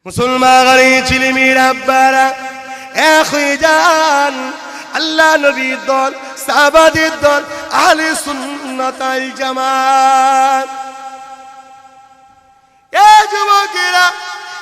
মুসলমান ছেলেমেয়েরা আব্বারা এক হয়ে যান। আল্লাহ নবীর দল, সাহাবাদের দল, আহলে সুন্নাত ওয়াল জামাত। এ যুবকেরা,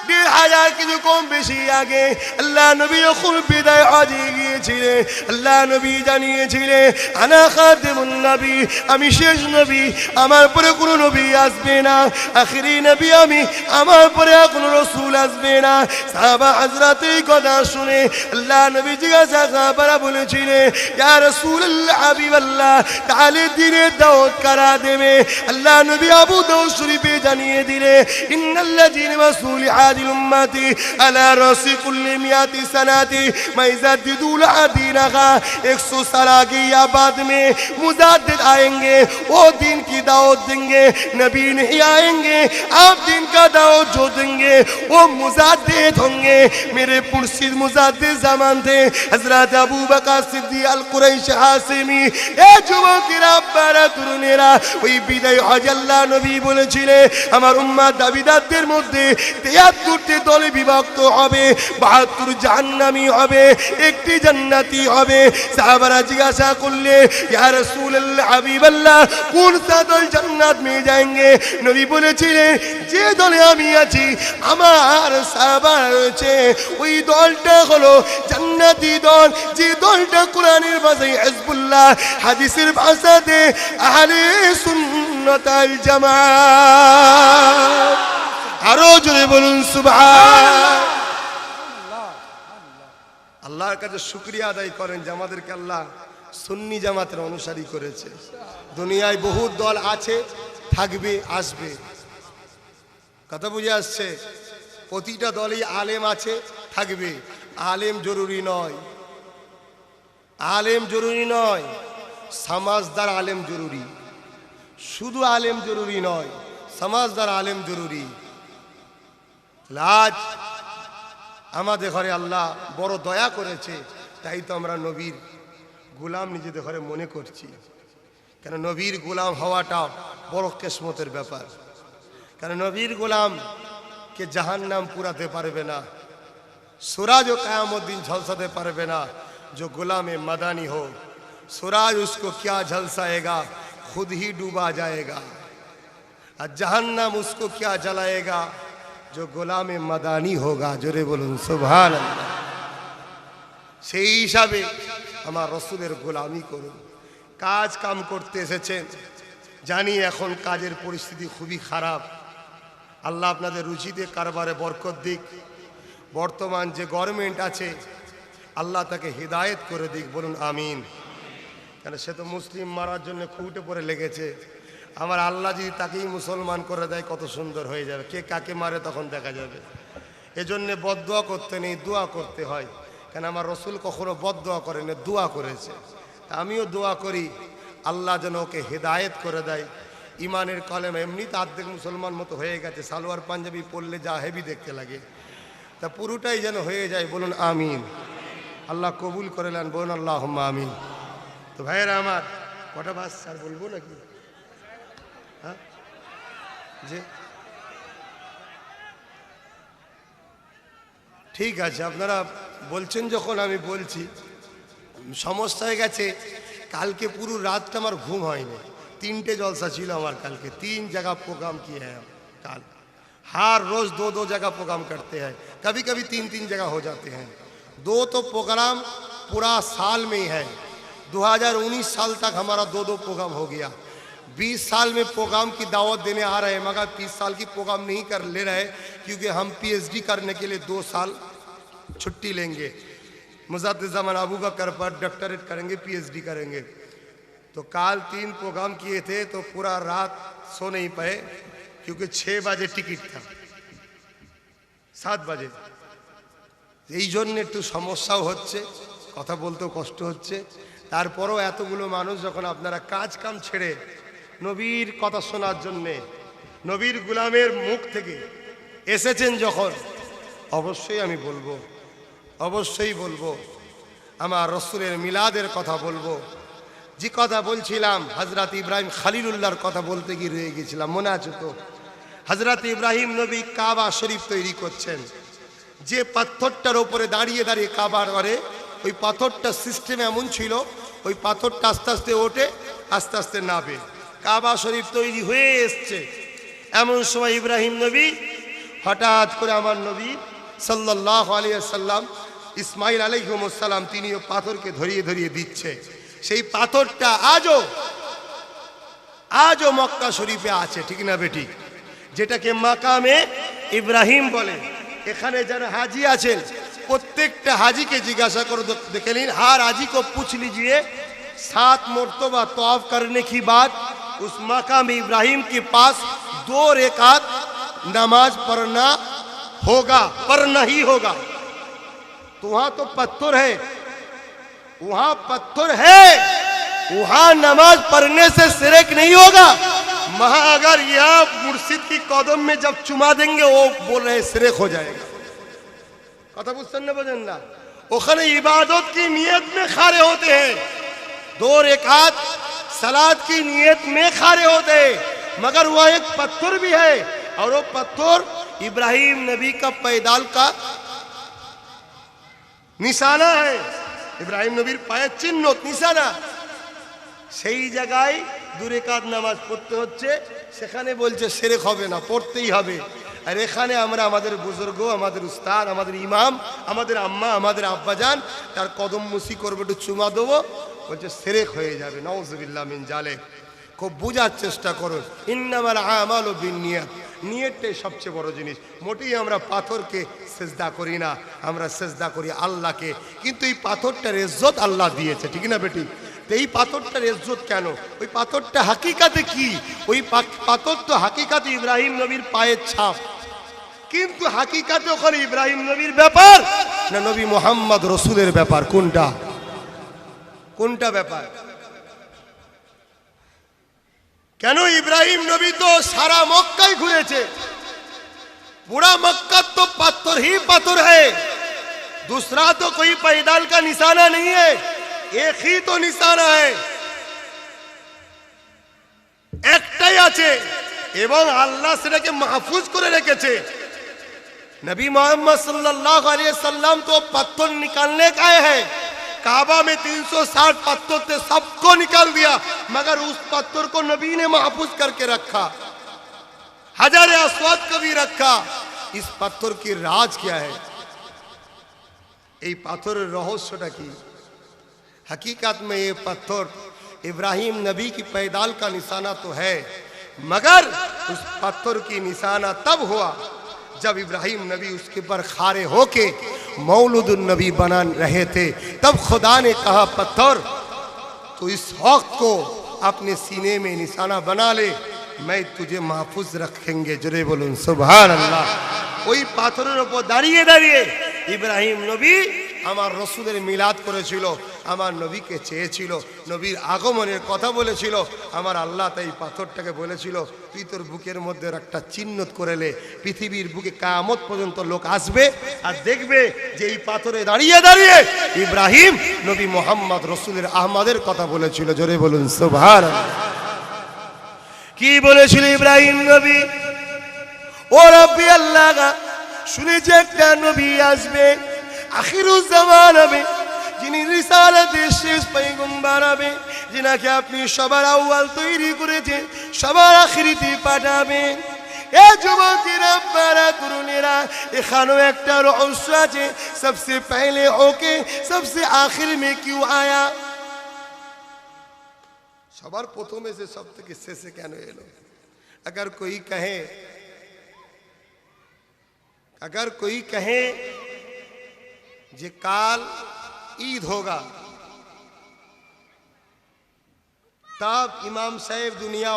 ১,৫০০ কিছু কম বেশি আগে আল্লাহ নবী যখন বিদায় হজে গিয়েছিলেন, আল্লাহ নবী জানিয়েছিলেন আনা খাতিমুন নবী, আমি শেষ নবী, আমার পরে কোনো নবী আসবে না, আখিরি নবী আমি, আমার পরে কোনো রাসূল আসবে না। সাহাবা হযরত এই কথা শুনে আল্লাহ নবী জিজ্ঞাসা, সাহাবারা বলেছিলেন ইয়া রাসূলুল্লাহ হাবিবাল্লাহ, তাহলে দ্বীনের দাওয়াত কারা দেবে? আল্লাহ নবী আবু দাউদ শরীফে জানিয়ে দিলেন ইন্নাল্লাযীনা মাসূলি उम्मती अला रसी कुल्ली मियाती सनाती मैं जद्दीदुल दीनहा 100 साल आगे या बाद में मुजाद्दिद आएंगे, वो दिन की दावत देंगे, नबी नहीं आएंगे, आप दिन का दावत जो देंगे वो मुजाद्दिद होंगे। मेरे मुर्शिद मुजाद्दिद ज़मान थे हज़रत अबू बकर सिद्दीक़ अल कुरैशी हाशिमी। ए যুবকেরা, আব্বারা, তরুণেরা, ওই বিদায় হজ আল্লাহ নবী বলেছিলেন আমার উম্মাত দাবিদারদের মধ্যে ৭৩টি দলে বিভক্ত হবে, ৭২ জাহান্নামী হবে, একটি জান্নাতি হবে। সাহাবারা জিজ্ঞাসা করলে ইয়া রাসূলুল্লাহ হাবিবাল্লাহ, কোন সা দল জান্নাত মে যাएंगे? নবী বলেছিলেন যে দলে আমি আছি, আমার সাহাবারা রয়েছে, ওই দলটা হলো জান্নাতি দল, যে দলটা কোরআনের ভাষায় হিজবুল্লাহ, হাদিসের ভাষাতে আহলে সুন্নাত ওয়াল জামাত। আরো জোরে বলুন সুবহান। আল্লাহর কাছে শুকরিয়া আদায় করেন যে আমাদেরকে আল্লাহ সুন্নি জামাতের অনুসারী করেছে। দুনিয়ায় বহু দল আছে, থাকবে, আসবে, কথা বুঝে আসছে? প্রতিটা দলেই আলেম আছে, থাকবে। আলেম জরুরি নয়, আলেম জরুরি নয়, সমাজদার আলেম জরুরি। শুধু আলেম জরুরি নয়, সমাজদার আলেম জরুরি। আজ আমাদের ঘরে আল্লাহ বড় দয়া করেছে, তাই তো আমরা নবীর গোলাম নিজেদের ঘরে মনে করছি। কেন নবীর গোলাম হওয়াটা বড় কিসমতের ব্যাপার। কেন নবীর গোলামকে জাহান্নাম পুরাতে পারবে না, सूरज क़यामत दिन झलसाते पारबे ना जो गुलाम मदानी हो। सूरज उसको क्या झलसाएगा, खुद ही डूबा जाएगा। और जहन्नम उसको क्या जलाएगा, जो गुलाम मदानी होगा। जोरे बोलुन सुभान अल्लाह। সেই হিসাবে আমার রসুলের গোলামি করুন। কাজ কাম করতে এসেছেন, জানি এখন কাজের পরিস্থিতি খুবই খারাপ। আল্লাহ আপনাদের রুচিতে কারবারে বরকত দিক। বর্তমান যে গভর্নমেন্ট আছে আল্লাহ তাকে হিদায়েত করে দিক, বলুন আমিন। কেন সে তো মুসলিম মারার জন্য খুঁটে পড়ে লেগেছে। আমার আল্লাহ যদি তাকেই মুসলমান করে দেয় কত সুন্দর হয়ে যাবে। কে কাকে মারে তখন দেখা যাবে। এজন্য বদদোয়া করতে নেই, দোয়া করতে হয়। কেন আমার রসুল কখনো বদদোয়া করেন, দোয়া করেছে। আমিও দোয়া করি আল্লাহ যেন ওকে হিদায়েত করে দেয়। ইমানের কলেমা এমনিতে অর্ধেক মুসলমান মতো হয়ে গেছে, সালোয়ার পাঞ্জাবি পরলে যা হেভি দেখতে লাগে, তা পুরোটাই যেন হয়ে যায়, বলুন আমিন। আল্লাহ কবুল করে নেন, বলুন আল্লাহুম্মা আমিন। তো ভাইয়েরা আমার, কটা বাস স্যার বলবো নাকি? হ্যাঁ যে ঠিক আছে, আপনারা বলছেন যখন আমি বলছি। সমস্যা হয়ে গেছে, কালকে পুরো রাতটা আমার ঘুম হয়নি। 3টে जलसा ছিল আমার কালকে, 3 जगह प्रोग्राम किए हैं काल। हर रोज 2-2 जगह प्रोग्राम करते हैं, कभी कभी 3-3 जगह हो जाते हैं। 2 तो प्रोग्राम पूरा साल में ही है। 2019 साल तक हमारा 2-2 प्रोग्राम हो गया। 20 साल में प्रोग्राम की दावत देने आ रहे हैं, मगर 20 साल की प्रोग्राम नहीं कर ले रहे, क्योंकि हम PhD करने के लिए 2 साल छुट्टी लेंगे। मुजाद्दिद ज़मान अबू बकर पर डॉक्टरेट करेंगे, PhD करेंगे। तो काल 3 प्रोग्राम किए थे, तो पूरा रात सो नहीं पाए, क्योंकि 6 बजे टिकट था, 7 बजे। এই জন্য একটু সমস্যাও হচ্ছে, কথা বলতেও কষ্ট হচ্ছে। তারপরও এতগুলো মানুষ যখন আপনারা কাজ কাম ছেড়ে নবীর কথা শোনার জন্যে, নবীর গোলামের মুখ থেকে এসেছেন যখন, অবশ্যই আমি বলবো, অবশ্যই বলবো, আমার রসুলের মিলাদের কথা বলবো। যে কথা বলছিলাম, হযরত ইব্রাহিম খলিলুল্লাহর কথা বলতে গিয়ে রয়ে গেছিলাম, মনে আছে তো? হযরত ইব্রাহিম নবী কাবা শরীফ তৈরি করছেন। যে পাথরটার উপরে দাঁড়িয়ে দাঁড়িয়ে কাবার করে, ওই পাথরটা সিস্টেম এমন ছিল, ওই পাথরটা আস্তে আস্তে ওঠে, আস্তে আস্তে নাবে। কাবা শরীফ তৈরি হয়ে এসছে, এমন সময় ইব্রাহিম নবী হঠাৎ করে আমার নবী সাল্লাল্লাহু আলাইহি ওয়াসাল্লাম ইসমাইল আলাইহিস সালাম তিনিও পাথরকে ধরিয়ে ধরিয়ে দিচ্ছে। সেই পাথরটা আজও মক্কা শরীফে আছে, ঠিক না বেঠিক? যেটাকে মাকামে ইব্রাহিম বলে। এখানে যারা হাজি আছেন প্রত্যেকটা হাজিকে জিজ্ঞাসা করে देख लीजिए, हर हाजी को पूछ लीजिए 7 मरतबा तवाफ करने की बाद उस मकाम इब्राहिम के पास 2 रकात नमाज पढ़ना होगा, पढ़ना ही होगा। तो वहां तो पत्थर है, वहां पत्थर है, वहां नमाज पढ़ने से शिरक नहीं होगा। वहां अगर यह मुर्शिद की कदम में जब चुमा देंगे वो बोल रहे शिरक हो जाएगा। कथा बुझते ना बोझेन ना? ओखाने इबादत की नियत में खड़े होते हैं, 2 रकात सलात की नियत में खड़े होते हैं, मगर वह एक पत्थर भी है और वो पत्थर इब्राहिम नबी का पैदाल का निशाना है, इब्राहिम नबीर पाয়ের চিহ্ন নিশানা। সেই জায়গায় 2 রাকাত নামাজ পড়তে হচ্ছে, সেখানে বলছে শিরক হবে না, পড়তেই হবে। আর এখানে আমরা আমাদের বুজুর্গ, আমাদের উস্তাদ, আমাদের ইমাম, আমাদের আম্মা, আমাদের আব্বাজান তার কদম মুসি করবে, একটু চুমা দেবো, বলছে শিরক হয়ে যাবে। নাউজুবিল্লাহ মিন জালিক। খুব বোঝার চেষ্টা করুন, ইন্নামাল আমালু বিন্নিয়াত, নিয়তটাই সবচেয়ে বড় জিনিস। মোটেই আমরা পাথরকে সেজদা করি না, আমরা সেজদা করি আল্লাহকে। কিন্তু এই পাথরটার ইজ্জত আল্লাহ দিয়েছে, ঠিক না বেটি? তো এই পাথরটার ইজ্জত কেন? ওই পাথরটা হাকিকাতে কি? ওই পাথর তো হাকিকাতে ইব্রাহিম নবীর পায়ের ছাপ, কিন্তু হাকিকাতে ওখানে ইব্রাহিম নবীর ব্যাপার না নবী মুহাম্মদ রাসূলের ব্যাপার? কোনটা ব্যাপার? কেন ইব্রাহিম নবী তো সারা মক্কায় ঘুরেছে, पूरा मक्का तो पत्थर ही पत्थर है, दूसरा तो कोई पैदाल का निशाना नहीं है, एक ही तो निशाना है, একটাই আছে এবং আল্লাহ সেটাকে মাহফুজ করে রেখেছে। नबी मोहम्मद सल्लल्लाहु अलैहि वसल्लम तो पत्थर निकालने का है, काबा में 360 पत्थर थे, सबको निकाल दिया, मगर उस पत्थर को नबी ने महफूज करके रखा, हजारे अस्वद को भी रखा। इस पत्थर की राज क्या है? ये पत्थर रहस्यटा की? हकीकत में ये पत्थर इब्राहिम नबी की पैदाल का निशाना तो है, मगर उस पत्थर की निशाना तब हुआ जब इब्राहिम नबी उसके पर खारे होके मौलूदुन नबी बना रहे थे। तब खुदा ने कहा पत्थर तो इस हक को अपने सीने में निशाना बना ले, मैं तुझे महफूज रखेंगे। जरे बोलूं सुभान अल्लाह। ওই পাথরের উপর দাঁড়িয়ে দাঁড়িয়ে ইব্রাহিম নবী আমার রসুলের মিলাদ করেছিল, আমার নবীকে চেয়েছিল, নবীর আগমনের কথা বলেছিল। আমার আল্লাহ তাই পাথরটাকে বলেছিল তুই তোর বুকের মধ্যে একটা চিহ্নত করে নে, পৃথিবীর বুকে কিয়ামত পর্যন্ত লোক আসবে আর দেখবে যে এই পাথরে দাঁড়িয়ে দাঁড়িয়ে ইব্রাহিম নবী মুহাম্মদ রসুলের আহমদের কথা বলেছিল। জোরে বলুন সুবহানাল্লাহ। কি বলেছিল ইব্রাহিম নবী? ও রব্বি আল্লাহ, শুনেছি একটা নবী আসবে, আখিরুজ জামান হবে, যিনি রিসালাতের শেষ পয়গম্বর হবে, যিনাকে আপনি সবার আউয়াল তৈরি করেছেন, সবার আখিরিতে পাঠাবেন। এ যুবকেরা, বারা তরুণেরা, এখানেও একটা রহস্য আছে। সবসে পহলে ওকে সবসে আখির মে কিউ আয়া? সবার প্রথমে সে সব থেকে শেষে কেন এলো? अगर कोई कहे जे काल ईद होगा, तब इमाम साहब दुनिया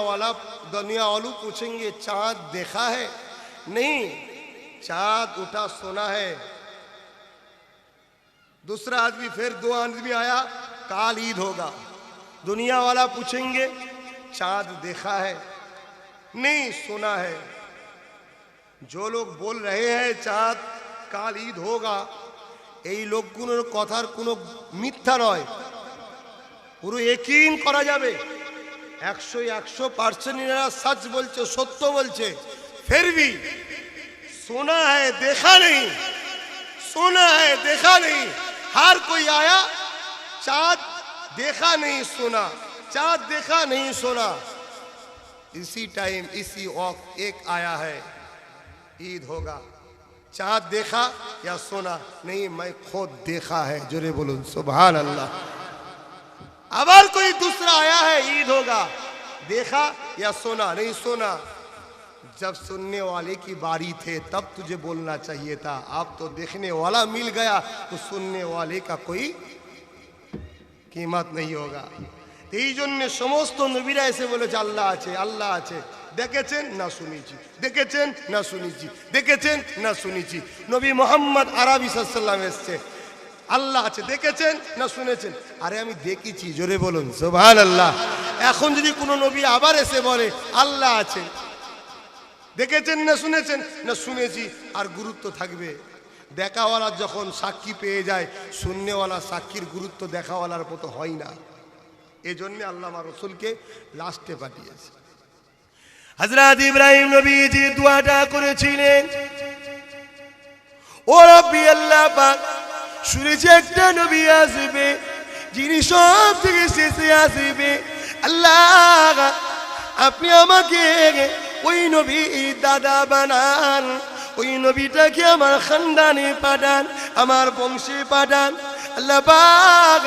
वालों पूछेंगे चांद देखा है? नहीं, चांद उठा सोना है। दूसरा आदमी, फिर 2 आदमी आया, काल ईद होगा। दुनिया वाला पूछेंगे चांद देखा है? नहीं, सोना है। जो लोग बोल रहे हैं चाँद काल ईद होगा, এই লোকগুলোর কথার কোনো মিথ্যা নয়, পুরো यकीन করা যাবে। 100% এরা सच বলছে, সত্য বলছে। फिर भी सुना है देखा नहीं, सुना है देखा नहीं। हर कोई आया, चाँद देखा नहीं सुना, चाँद देखा नहीं सुना, इसी टाइम इसी वक्त एक आया है, ईद होगा। चाँद देखा या सुना? नहीं, मैं खुद देखा है। जोरे बोलूं सुभान अल्लाह। अगर कोई दूसरा आया है, ईद होगा, देखा या सुना? नहीं सुना। जब सुनने वाले की बारी थे तब तुझे बोलना चाहिए था। अब तो देखने वाला मिल गया तो सुनने वाले का कोई कीमत नहीं होगा। এই জন্য সমস্ত নবীরা এসে বলেছে আল্লাহ আছে, আল্লাহ আছে। দেখেছেন না শুনেছি, দেখেছেন না শুনেছি, দেখেছেন না শুনেছি। নবী মোহাম্মদ আরবি সাল্লাল্লাহু এসছে, আল্লাহ আছে, দেখেছেন না শুনেছেন? আরে আমি দেখেছি, জোরে বলুন সুবহানাল্লাহ। এখন যদি কোনো নবী আবার এসে বলে আল্লাহ আছে, দেখেছেন না শুনেছেন? না শুনেছি, আর গুরুত্ব থাকবে? দেখাওয়ালা যখন সাক্ষী পেয়ে যায়, শুননেওয়ালা সাক্ষীর গুরুত্ব দেখাওয়ালার মতো হয় না। এই জন্য আল্লাহ আমার রসুলকে লাস্টে পাঠিয়েছে। হযরত ইব্রাহিম নবী যে দোয়াটা করেছিলেন, ও রব্বি আল্লাহ পাক, শুনেছি একটা নবী আসবে যিনি সব থেকে শেষে আসবে। আল্লাহ আপনি আমাকে ওই নবী দাদা বানান, ওই নবীটাকে আমার খানদানে পাঠান, আমার বংশে পাঠান। আল্লাহ পাক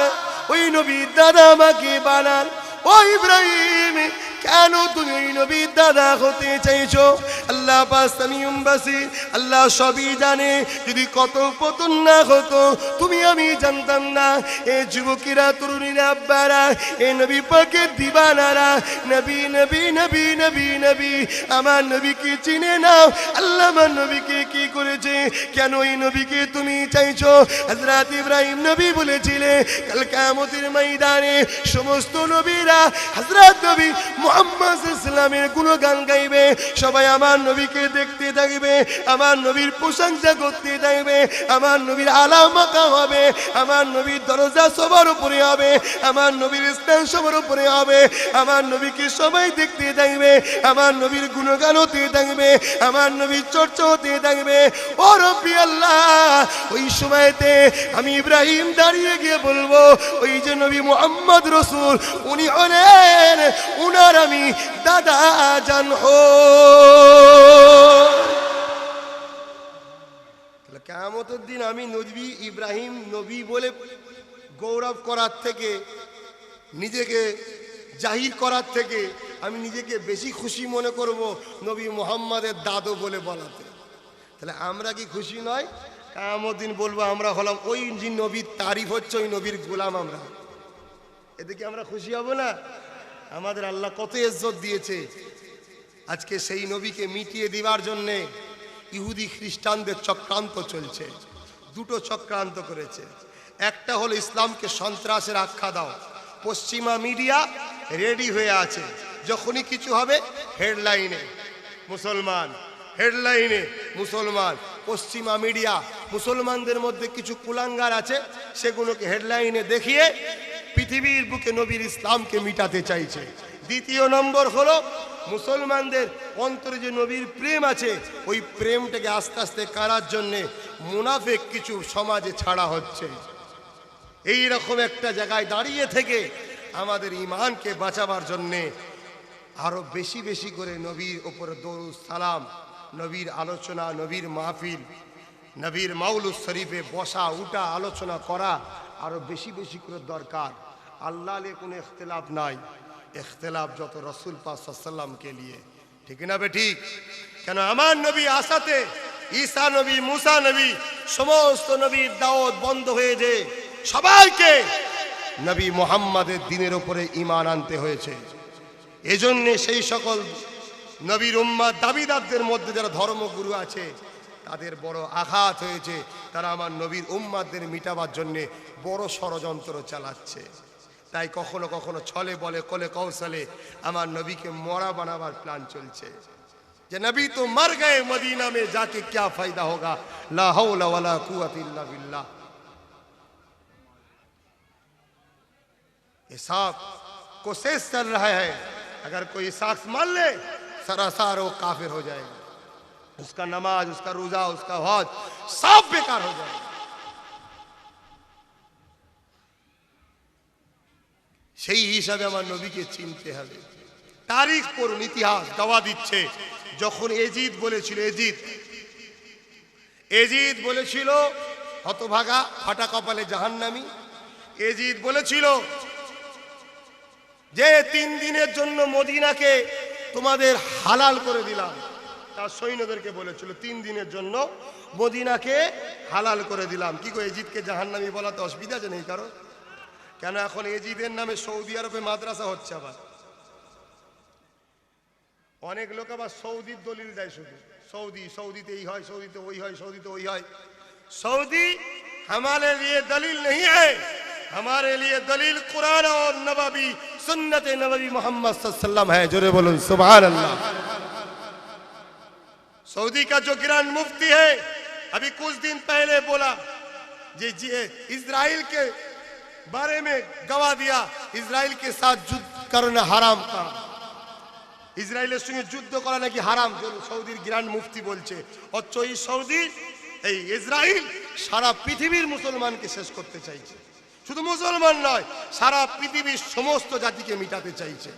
ওই নবী দাদা আমাকে বানান। ও ইব্রাহিম, কেন তুমি ওই নবীর দাদা হতে চাইছো? আল্লাহ পাক সামিউম বাসির, আল্লাহ সবই জানে। যদি কত পতন না হতো তুমি আমি জানতাম না। এ যুবকেরা, তরুণীরা, আব্বারা, এ নবী পাকের দিবানারা, নবী নবী নবী নবী নবী, আমার নবীকে চিনে নাও। আল্লাহ আমার নবীকে কি করেছে? কেন এই নবীকে তুমি চাইছো? হযরত ইব্রাহিম নবী বলেছিলেন কাল কিয়ামতের ময়দানে সমস্ত নবীরা হযরত নবী মুহাম্মদ ইসলামের গুণগান গাইবে। সবাই আমার নবীকে দেখতে থাকবে, আমার নবীর প্রশংসা করতে থাকবে, আমার নবীর আলা মাকাম হবে, আমার নবীর দরজা সবার উপরে হবে, আমার নবীর স্থান সবার উপরে হবে। আমার নবীকে সবাই দেখতে থাকবে, আমার নবীর গুণগান হতে থাকবে, আমার নবীর চর্চা হতে থাকবে। ও রব্বি আল্লাহ, ওই সময়তে আমি ইব্রাহিম দাঁড়িয়ে গিয়ে বলবো, ওই যে নবী মুহাম্মদ রসুল, উনি হলেন, উনার আমি দাদা জান হো। কিয়ামতের দিন আমি নবী ইব্রাহিম নবী বলে গৌরব করার থেকে, নিজেকে জাহির করার থেকে আমি নিজেকে বেশি খুশি মনে করব নবী মুহাম্মাদের দাদু বলে বলাতে। তাহলে আমরা কি খুশি নয়? কিয়ামতের দিন বলবো আমরা হলাম ওই যে নবীর তারিফ হচ্ছে, ওই নবীর গোলাম আমরা। এদিকে আমরা খুশি হব না? আমাদের আল্লাহ কত ইজ্জত দিয়েছে। আজকে সেই নবীকে মিটিয়ে দেওয়ার জন্যে ইহুদি খ্রিস্টানদের চক্রান্ত চলছে। দুটো চক্রান্ত করেছে। একটা হলো ইসলামকে সন্ত্রাসের আখ্যা দাও। পশ্চিমা মিডিয়া রেডি হয়ে আছে, যখনই কিছু হবে হেডলাইনে মুসলমান, হেডলাইনে মুসলমান। পশ্চিমা মিডিয়া মুসলমানদের মধ্যে কিছু কুলাঙ্গার আছে, সেগুলোকে হেডলাইনে দেখিয়ে পৃথিবীর বুকে নবীর ইসলামকে মিটাতে চাইছে। দ্বিতীয় নম্বর হলো মুসলমানদের অন্তরে যে নবীর প্রেম আছে, ওই প্রেমটাকে আস্তে আস্তে কারার জন্যে মুনাফিক কিছু সমাজে ছাড়া হচ্ছে। এই রকম একটা জায়গায় দাঁড়িয়ে থেকে আমাদের ঈমানকে বাঁচাবার জন্যে আরো বেশি বেশি করে নবীর ওপরে দরুদ সালাম, নবীর আলোচনা, নবীর মাহফিল, নবীর মাউলুদ শরীফে বসা উঠা আলোচনা করা আরো বেশি বেশি করে দরকার। আল্লাহ লে কোনো ইখতিলাফ নাই, ইখতিলাফ যত রসুল পাক সাল্লাল্লাহু আলাইহি ওয়াসাল্লামকে নিয়ে। ঠিক না বে ঠিক? কেন আমার নবী আসাতে ঈসা নবী, মুসা নবী, সমস্ত নবীর দাওয়াত বন্ধ হয়ে যে সবাইকে নবী মুহাম্মাদের দ্বীনের উপরে ঈমান আনতে হয়েছে। এজন্য সেই সকল নবীর উম্মত দাবিদারদের মধ্যে যারা ধর্মগুরু আছে তাদের বড় আঘাত হয়েছে। তারা আমার নবীর উম্মতদের মিটাবার জন্য বড় ষড়যন্ত্র চালাচ্ছে। তাই কখনো কখনো ছলে বলে কোলে কৌশলে আমার নবীকে মরা বানাবার প্ল্যান চলছে, যে নবী তো মর গয়ে, মদিনা में जाके क्या फायदा होगा, ला हौला वला कुव्वत इल्ला बिल्लाह। ये सब कोशिश चल रहा है। अगर कोई शख्स मान ले सरासर वो काफिर हो जाएगा, उसका नमाज, उसका रोजा, उसका हज सब बेकार हो जाएगा। সেই হিসাবে আমার নবীকে চিনতে হবে। তারিখ পড়ুন, ইতিহাস দাওয়া দিচ্ছে। যখন এজিদ বলেছিল, এজিদ বলেছিল হতভাগা ফাটা কপালে জাহান্নামী, এজিদ বলেছিল যে 3 দিনের জন্য মদিনাকে তোমাদের হালাল করে দিলাম। তার সৈন্যদেরকে বলেছিল 3 দিনের জন্য মদিনাকে হালাল করে দিলাম। কি গো, এজিদকে জাহান্নামী বলাতে অসুবিধা আছে নেই কারো? কেন এখন এজিদের নামে সৌদি আরবে মাদ্রাসা হচ্ছে। আবার অনেক লোক আবার সৌদির দলিল দেয়, শুধু সৌদিতে এই হয়, সৌদিতে ওই হয়, সৌদিতে ওই হয়। सऊदी हमारे लिए दलील नहीं है, हमारे लिए दलील कुरान और नबवी सुन्नत नबवी मोहम्मद सल्लल्लाहु अलैहि वसल्लम है। जोरे बोलो सुभान अल्लाह। सऊदी का जो ग्रैंड मुफ्ती है अभी कुछ दिन पहले बोला जी इजराइल के बारे में गवाह दिया, इजराइल के साथ युद्ध करना हराम का, इजराइलेर संगे युद्ध करा नाकि हराम। सऊदीर ग्रैंड मुफ्ती बोलছে অথচ এই সৌদি এই ইসরাইল সারা পৃথিবীর মুসলমানকে শেষ করতে চাইছে। শুধু মুসলমান নয়, সারা পৃথিবীর সমস্ত জাতিকে মিটাতে চাইছে।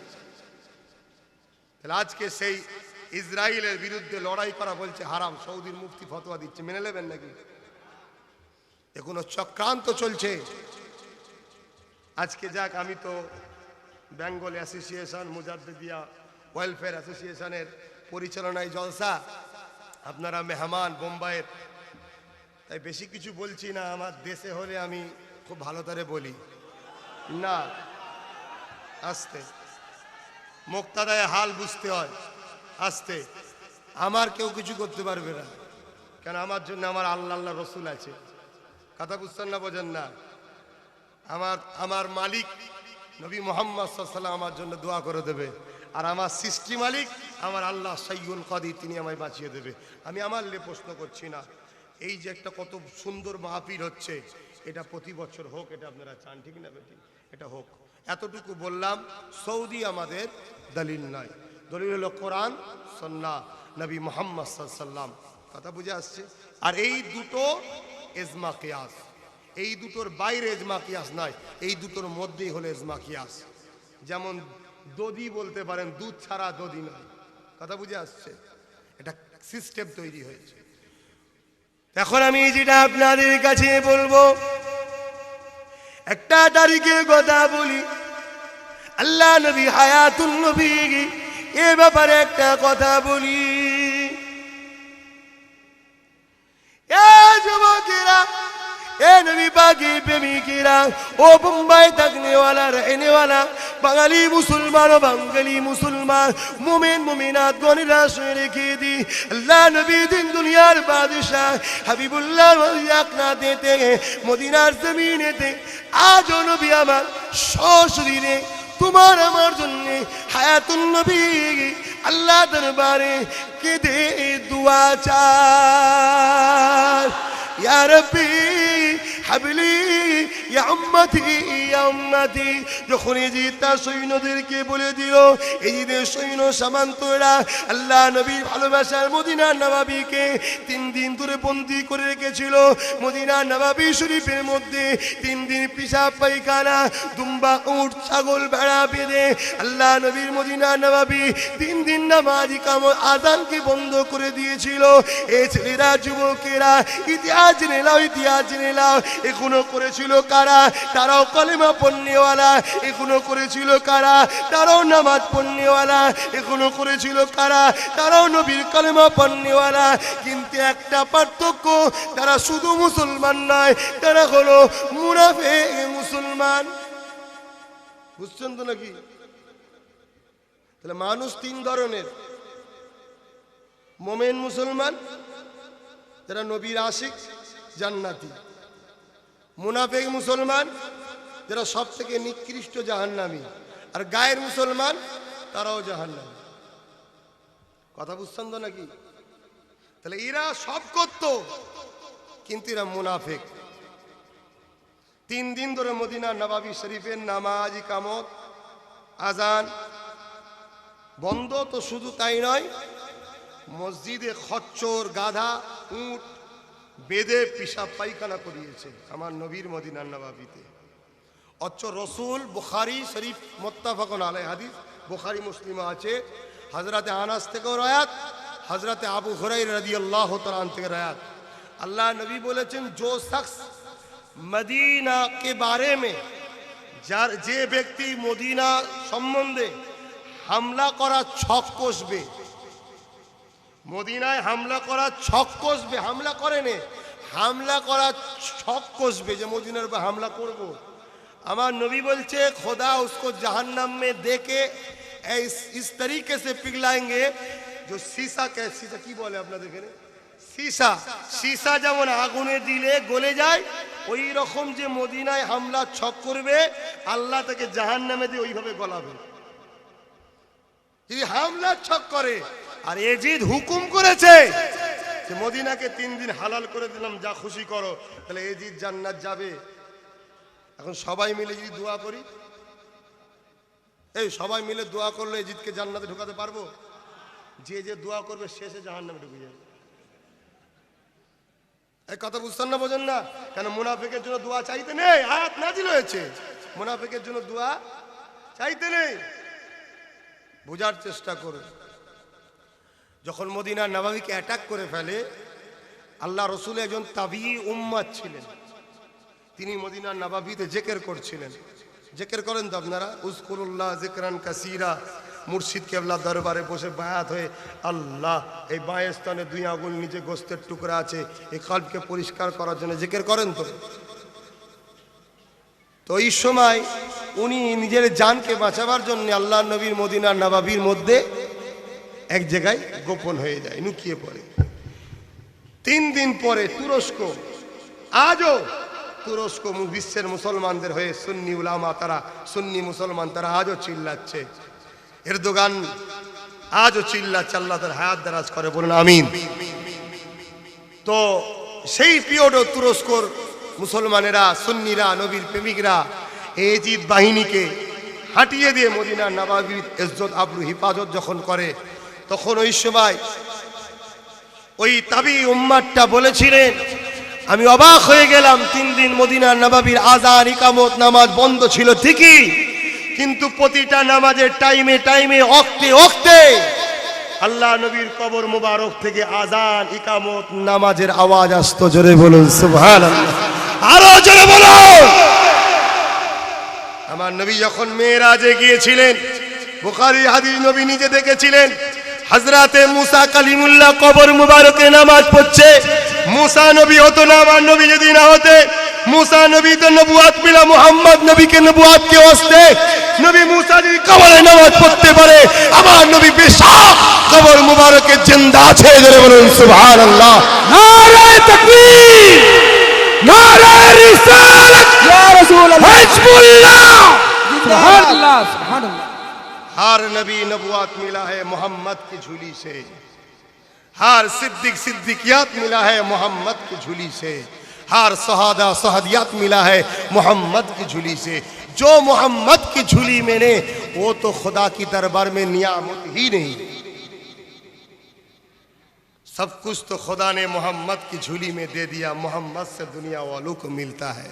তাহলে আজকে সেই ইসরাইলের বিরুদ্ধে লড়াই করা বলছে হারাম, সৌদির মুফতি ফতোয়া দিচ্ছে, মেনে নেবেন নাকি? এখনো চক্রান্ত চলছে। আজকে যাক, আমি তো বেঙ্গল অ্যাসোসিয়েশন মুজাদ্দিদিয়া ওয়েলফেয়ার অ্যাসোসিয়েশনের পরিচালনায় জলসা, আপনারা মেহমান বোম্বাইয়ের, তাই বেশি কিছু বলছি না। আমার দেশে হলে আমি খুব ভালো করে বলি না, আস্তে মুক্তাদায় হাল বুঝতে হয়, আস্তে। আমার কেউ কিছু করতে পারবে না, কেন আমার জন্য আমার আল্লাহ আল্লাহ রসুল আছে। কথা বুঝছেন না, বোঝেন না? আমার মালিক নবী মোহাম্মদ সাল্লাল্লাহু আলাইহি ওয়াসাল্লাম আমার জন্য দোয়া করে দেবে, আর আমার সৃষ্টি মালিক আমার আল্লাহ সাইয়ুল কাদির, তিনি আমায় বাঁচিয়ে দেবে। আমি আমার নিয়ে প্রশ্ন করছি না। এই যে একটা কত সুন্দর মাহফিল হচ্ছে, এটা প্রতি বছর হোক, এটা আপনারা চান, ঠিক না বেটি? এটা হোক। এতটুকু বললাম, সৌদি আমাদের দলিল নয়, দলিল হলো কোরআন সুন্নাহ নবী মুহাম্মদ সাল্লাল্লাহু আলাইহি ওয়াসাল্লাম। কথা বুঝে আসছে? আর এই দুটো ইজমা কিয়াস, এই দুটোর বাইরে ইজমা কিয়াস নয়, এই দুটোর মধ্যেই হলো ইজমা কিয়াস। যেমন দধি বলতে পারেন, দুধ ছাড়া দধি নয়। কথা বুঝে আসছে? এটা সিস্টেম তৈরি হয়েছে। এখন আমি যেটা আপনাদের কাছে বলবো, একটা তারিখের কথা বলি। আল্লাহ নবী হায়াতুন নবী, এ ব্যাপারে একটা কথা বলি। এ যুবকেরা, এ নবী পাকি প্রেমিকেরা, ও বোম্বাই থাকনেওয়ালা रहनेवाला বাঙালি মুসলমান ও বাঙালি মুসলমান মুমিন মুমিনাত গণেরা শুনে রেখে দি, আল্লাহ নবী দিন দুনিয়ার বাদশাহ হাবিবুল্লাহ ওয়ালিয়াকনা দেতে মদিনার জমিনেতে আজও নবী আমার সশরীরে তোমার আমার জন্য হায়াতুন নবী আল্লাহ দরবারে কেঁদে দোয়া চায়, ইয়া রব্বি হাবলি ইয়া উম্মতি ইয়া উম্মতি। যখন এজিদ তার সৈন্যদেরকে বলে দিল, এজিদের সৈন্য সামন্তরা আল্লাহ নবীর ভালোবাসার মদিনা নবাবীকে 3 দিন ধরে বন্দী করে রেখেছিল। মদিনা নবাবী শরীফের মধ্যে 3 দিন পিশাব পায়খানা, দুম্বা উট ছাগল ভেড়া বেঁধে আল্লাহ নবীর মদিনা নবাবী 3 দিন নামাজ ইকামত আযানকে বন্ধ করে দিয়েছিল। এই ছেলেরা যুবকেরা ইতিহাস জেনে নাও, ইতিহাস জেনে নাও। এখনো করেছিল কারা? তারাও কলেমা পড়নেওয়ালা। এখনো করেছিল কারা? তারাও নামাজ পড়নেওয়ালা। এখনো করেছিল কারা? তারাও নবীর কলেমা পড়নেওয়ালা। কিন্তু একটা পার্থক্য, তারা শুধু মুসলমান নয়, তারা হলো মুনাফিক মুসলমান। বুঝছেন তো নাকি? তাহলে মানুষ 3 ধরনের, মুমিন মুসলমান যারা নবীর আশিক জান্নাতি, মুনাফিক মুসলমান যারা সব থেকে নিকৃষ্ট জাহান্নামী, আর গায়ের মুসলমান তারাও জাহান্নামী। কথা বুঝছেন তো নাকি? তাহলে এরা সব করতো, কিন্তু এরা মুনাফিক। 3 দিন ধরে মদিনা নবাবী শরীফের নামাজ ইকামত আজান বন্ধ। তো শুধু তাই নয়, মসজিদে খচ্চর গাধা উট বেঁধে পিশাব পায়খানা করিয়েছে আমার নবীর মদিনার নবাবীতে। অথচ রসুল বুখারী শরীফ মুত্তাফাকুন আলাইহি হাদিস, বুখারী মুসলিমে আছে, হযরতে আনাস থেকে রায়াত, হযরতে আবু হুরায়রা রাদিয়াল্লাহু তাআলা আনহু থেকে রায়াত। আল্লাহ নবী বলেছেন, जो शख्स মদিনা के बारे में, যে ব্যক্তি মদিনা সম্বন্ধে হামলা করা ছক কষবে, মদিনায় হামলা করা ছক কষবে, হামলা করে নে, হামলা করা ছক কষবে যে মদিনার উপর হামলা করব, আমার নবী বলছে খোদা उसको जहन्नम में देके इस तरीके से पिघलाएंगे जो शीशा के, शीशा কি বলে আপনাদের এখানে, সীসা, সীসা যেমন আগুনে দিলে গলে যায়, ওই রকম যে মদিনায় হামলা ছক করবে আল্লাহ তাকে জাহান্নামে দিয়ে ওইভাবে গলাবে। যদি হামলা ছক করে, আর এজিদ হুকুম করেছে যে মদিনাকে 3 দিন হালাল করে দিলাম, যা খুশি করো, তাহলে এজিদ জান্নাত যাবে। এখন সবাই মিলে যদি দোয়া করি, এই সবাই মিলে দোয়া করলে এজিদকে জান্নাতে ঢোকাতে পারবো? যে যে দোয়া করবে শেষে জাহান্নামে ঢুকে যাবে। এই কথা বুঝছেন না, বোঝেন না? কেন মুনাফিকের জন্য দোয়া চাইতে নেই, আয়াত নাজিল হয়েছে মুনাফিকের জন্য দোয়া চাইতে নেই। বোঝার চেষ্টা করুন। যখন মদিনা নববীকে অ্যাটাক করে ফেলে, আল্লাহ রসুল একজন তাবিঈ উম্মত ছিলেন, তিনি মদিনা নববীতে জিকির করছিলেন। জিকির করেন তো আপনারা, উযকুরুল্লাহ যিকরান কাসীরা, মুর্শিদ কেবলা দরবারে বসে বায়াত হয়ে, আল্লাহ এই বাঁ স্থানে 2 আঙ্গুল নিচে গোস্তের টুকরা আছে, এই কলবকে পরিষ্কার করার জন্য জিকির করেন তো। তো এই সময় উনি নিজের জানকে বাঁচাবার জন্য আল্লাহ নবীর মদিনা নববীর মধ্যে এক জায়গায় গোপন হয়ে যায়, লুকিয়ে পড়ে। 3 দিন পরে তুরস্ক, আজও তুরস্ক বিশ্বের মুসলমানদের হয়ে সুন্নি উলামা, তারা সুন্নি মুসলমান, তারা আজও চিল্লাচ্ছে, এরদোগান আজও চিল্লাচ্ছে, আল্লাহ তার হায়াত দারাজ করে, বলুন আমিন। তো সেই পিরিয়ডও তুরস্কর মুসলমানেরা, সুন্নিরা, নবীর প্রেমিকরা এজিদ বাহিনীকে হাঁটিয়ে দিয়ে মদিনা নববীর ইজ্জত আবরু হিফাজত যখন করে, তখন ওই সময় ওই তাবি উম্মাতটা বলেছিলেন, আমি অবাক হয়ে গেলাম, 3 দিন মদিনা নববীর আযান ইকামত নামাজ বন্ধ ছিল ঠিকই, কিন্তু প্রতিটা নামাজের টাইমে টাইমে ওক্তে ওক্তে আল্লাহ নবীর কবর মুবারক থেকে আযান ইকামত নামাজের আওয়াজ আসতো। জোরে বলুন সুবহানাল্লাহ, আরো জোরে বলুন। আমার নবী যখন মেরাজে গিয়েছিলেন, বুখারী হাদিস, নবী নিজে দেখেছিলেন হযরতে মুসা কালিমুল্লাহ কবর মুবারকে নামাজ পড়ছে। মুসা নবী হতো না, আমার নবী যদি না হতে, মুসা নবী তো নবুয়াত মিলা মুহাম্মদ নবীকে নবুয়াত কে ওয়াস্তে, নবী মুসা যদি কবরে নামাজ পড়তে পারে, আমার নবী বেশক কবর মুবারকে জিন্দা আছে। জোরে বলুন সুবহানাল্লাহ, নারে তাকবীর, নারে রিসালাত, ইয়া রাসূলুল্লাহ, হিজবুল্লাহ, সুবহানাল্লাহ সুবহানাল্লাহ। हर नबी नबुआत मिला है मोहम्मद की झूली से, हर सिद्दीक सिद्दीकियात मिला है मोहम्मद की झूली से, हर शहादा शहादियात मिला है मोहम्मद की झूली से। जो मोहम्मद की झूली में ने, वो तो खुदा की दरबार में नियामत ही नहीं, सब कुछ तो खुदा ने मोहम्मद की झूली में दे दिया, मोहम्मद से दुनिया वालों को मिलता है।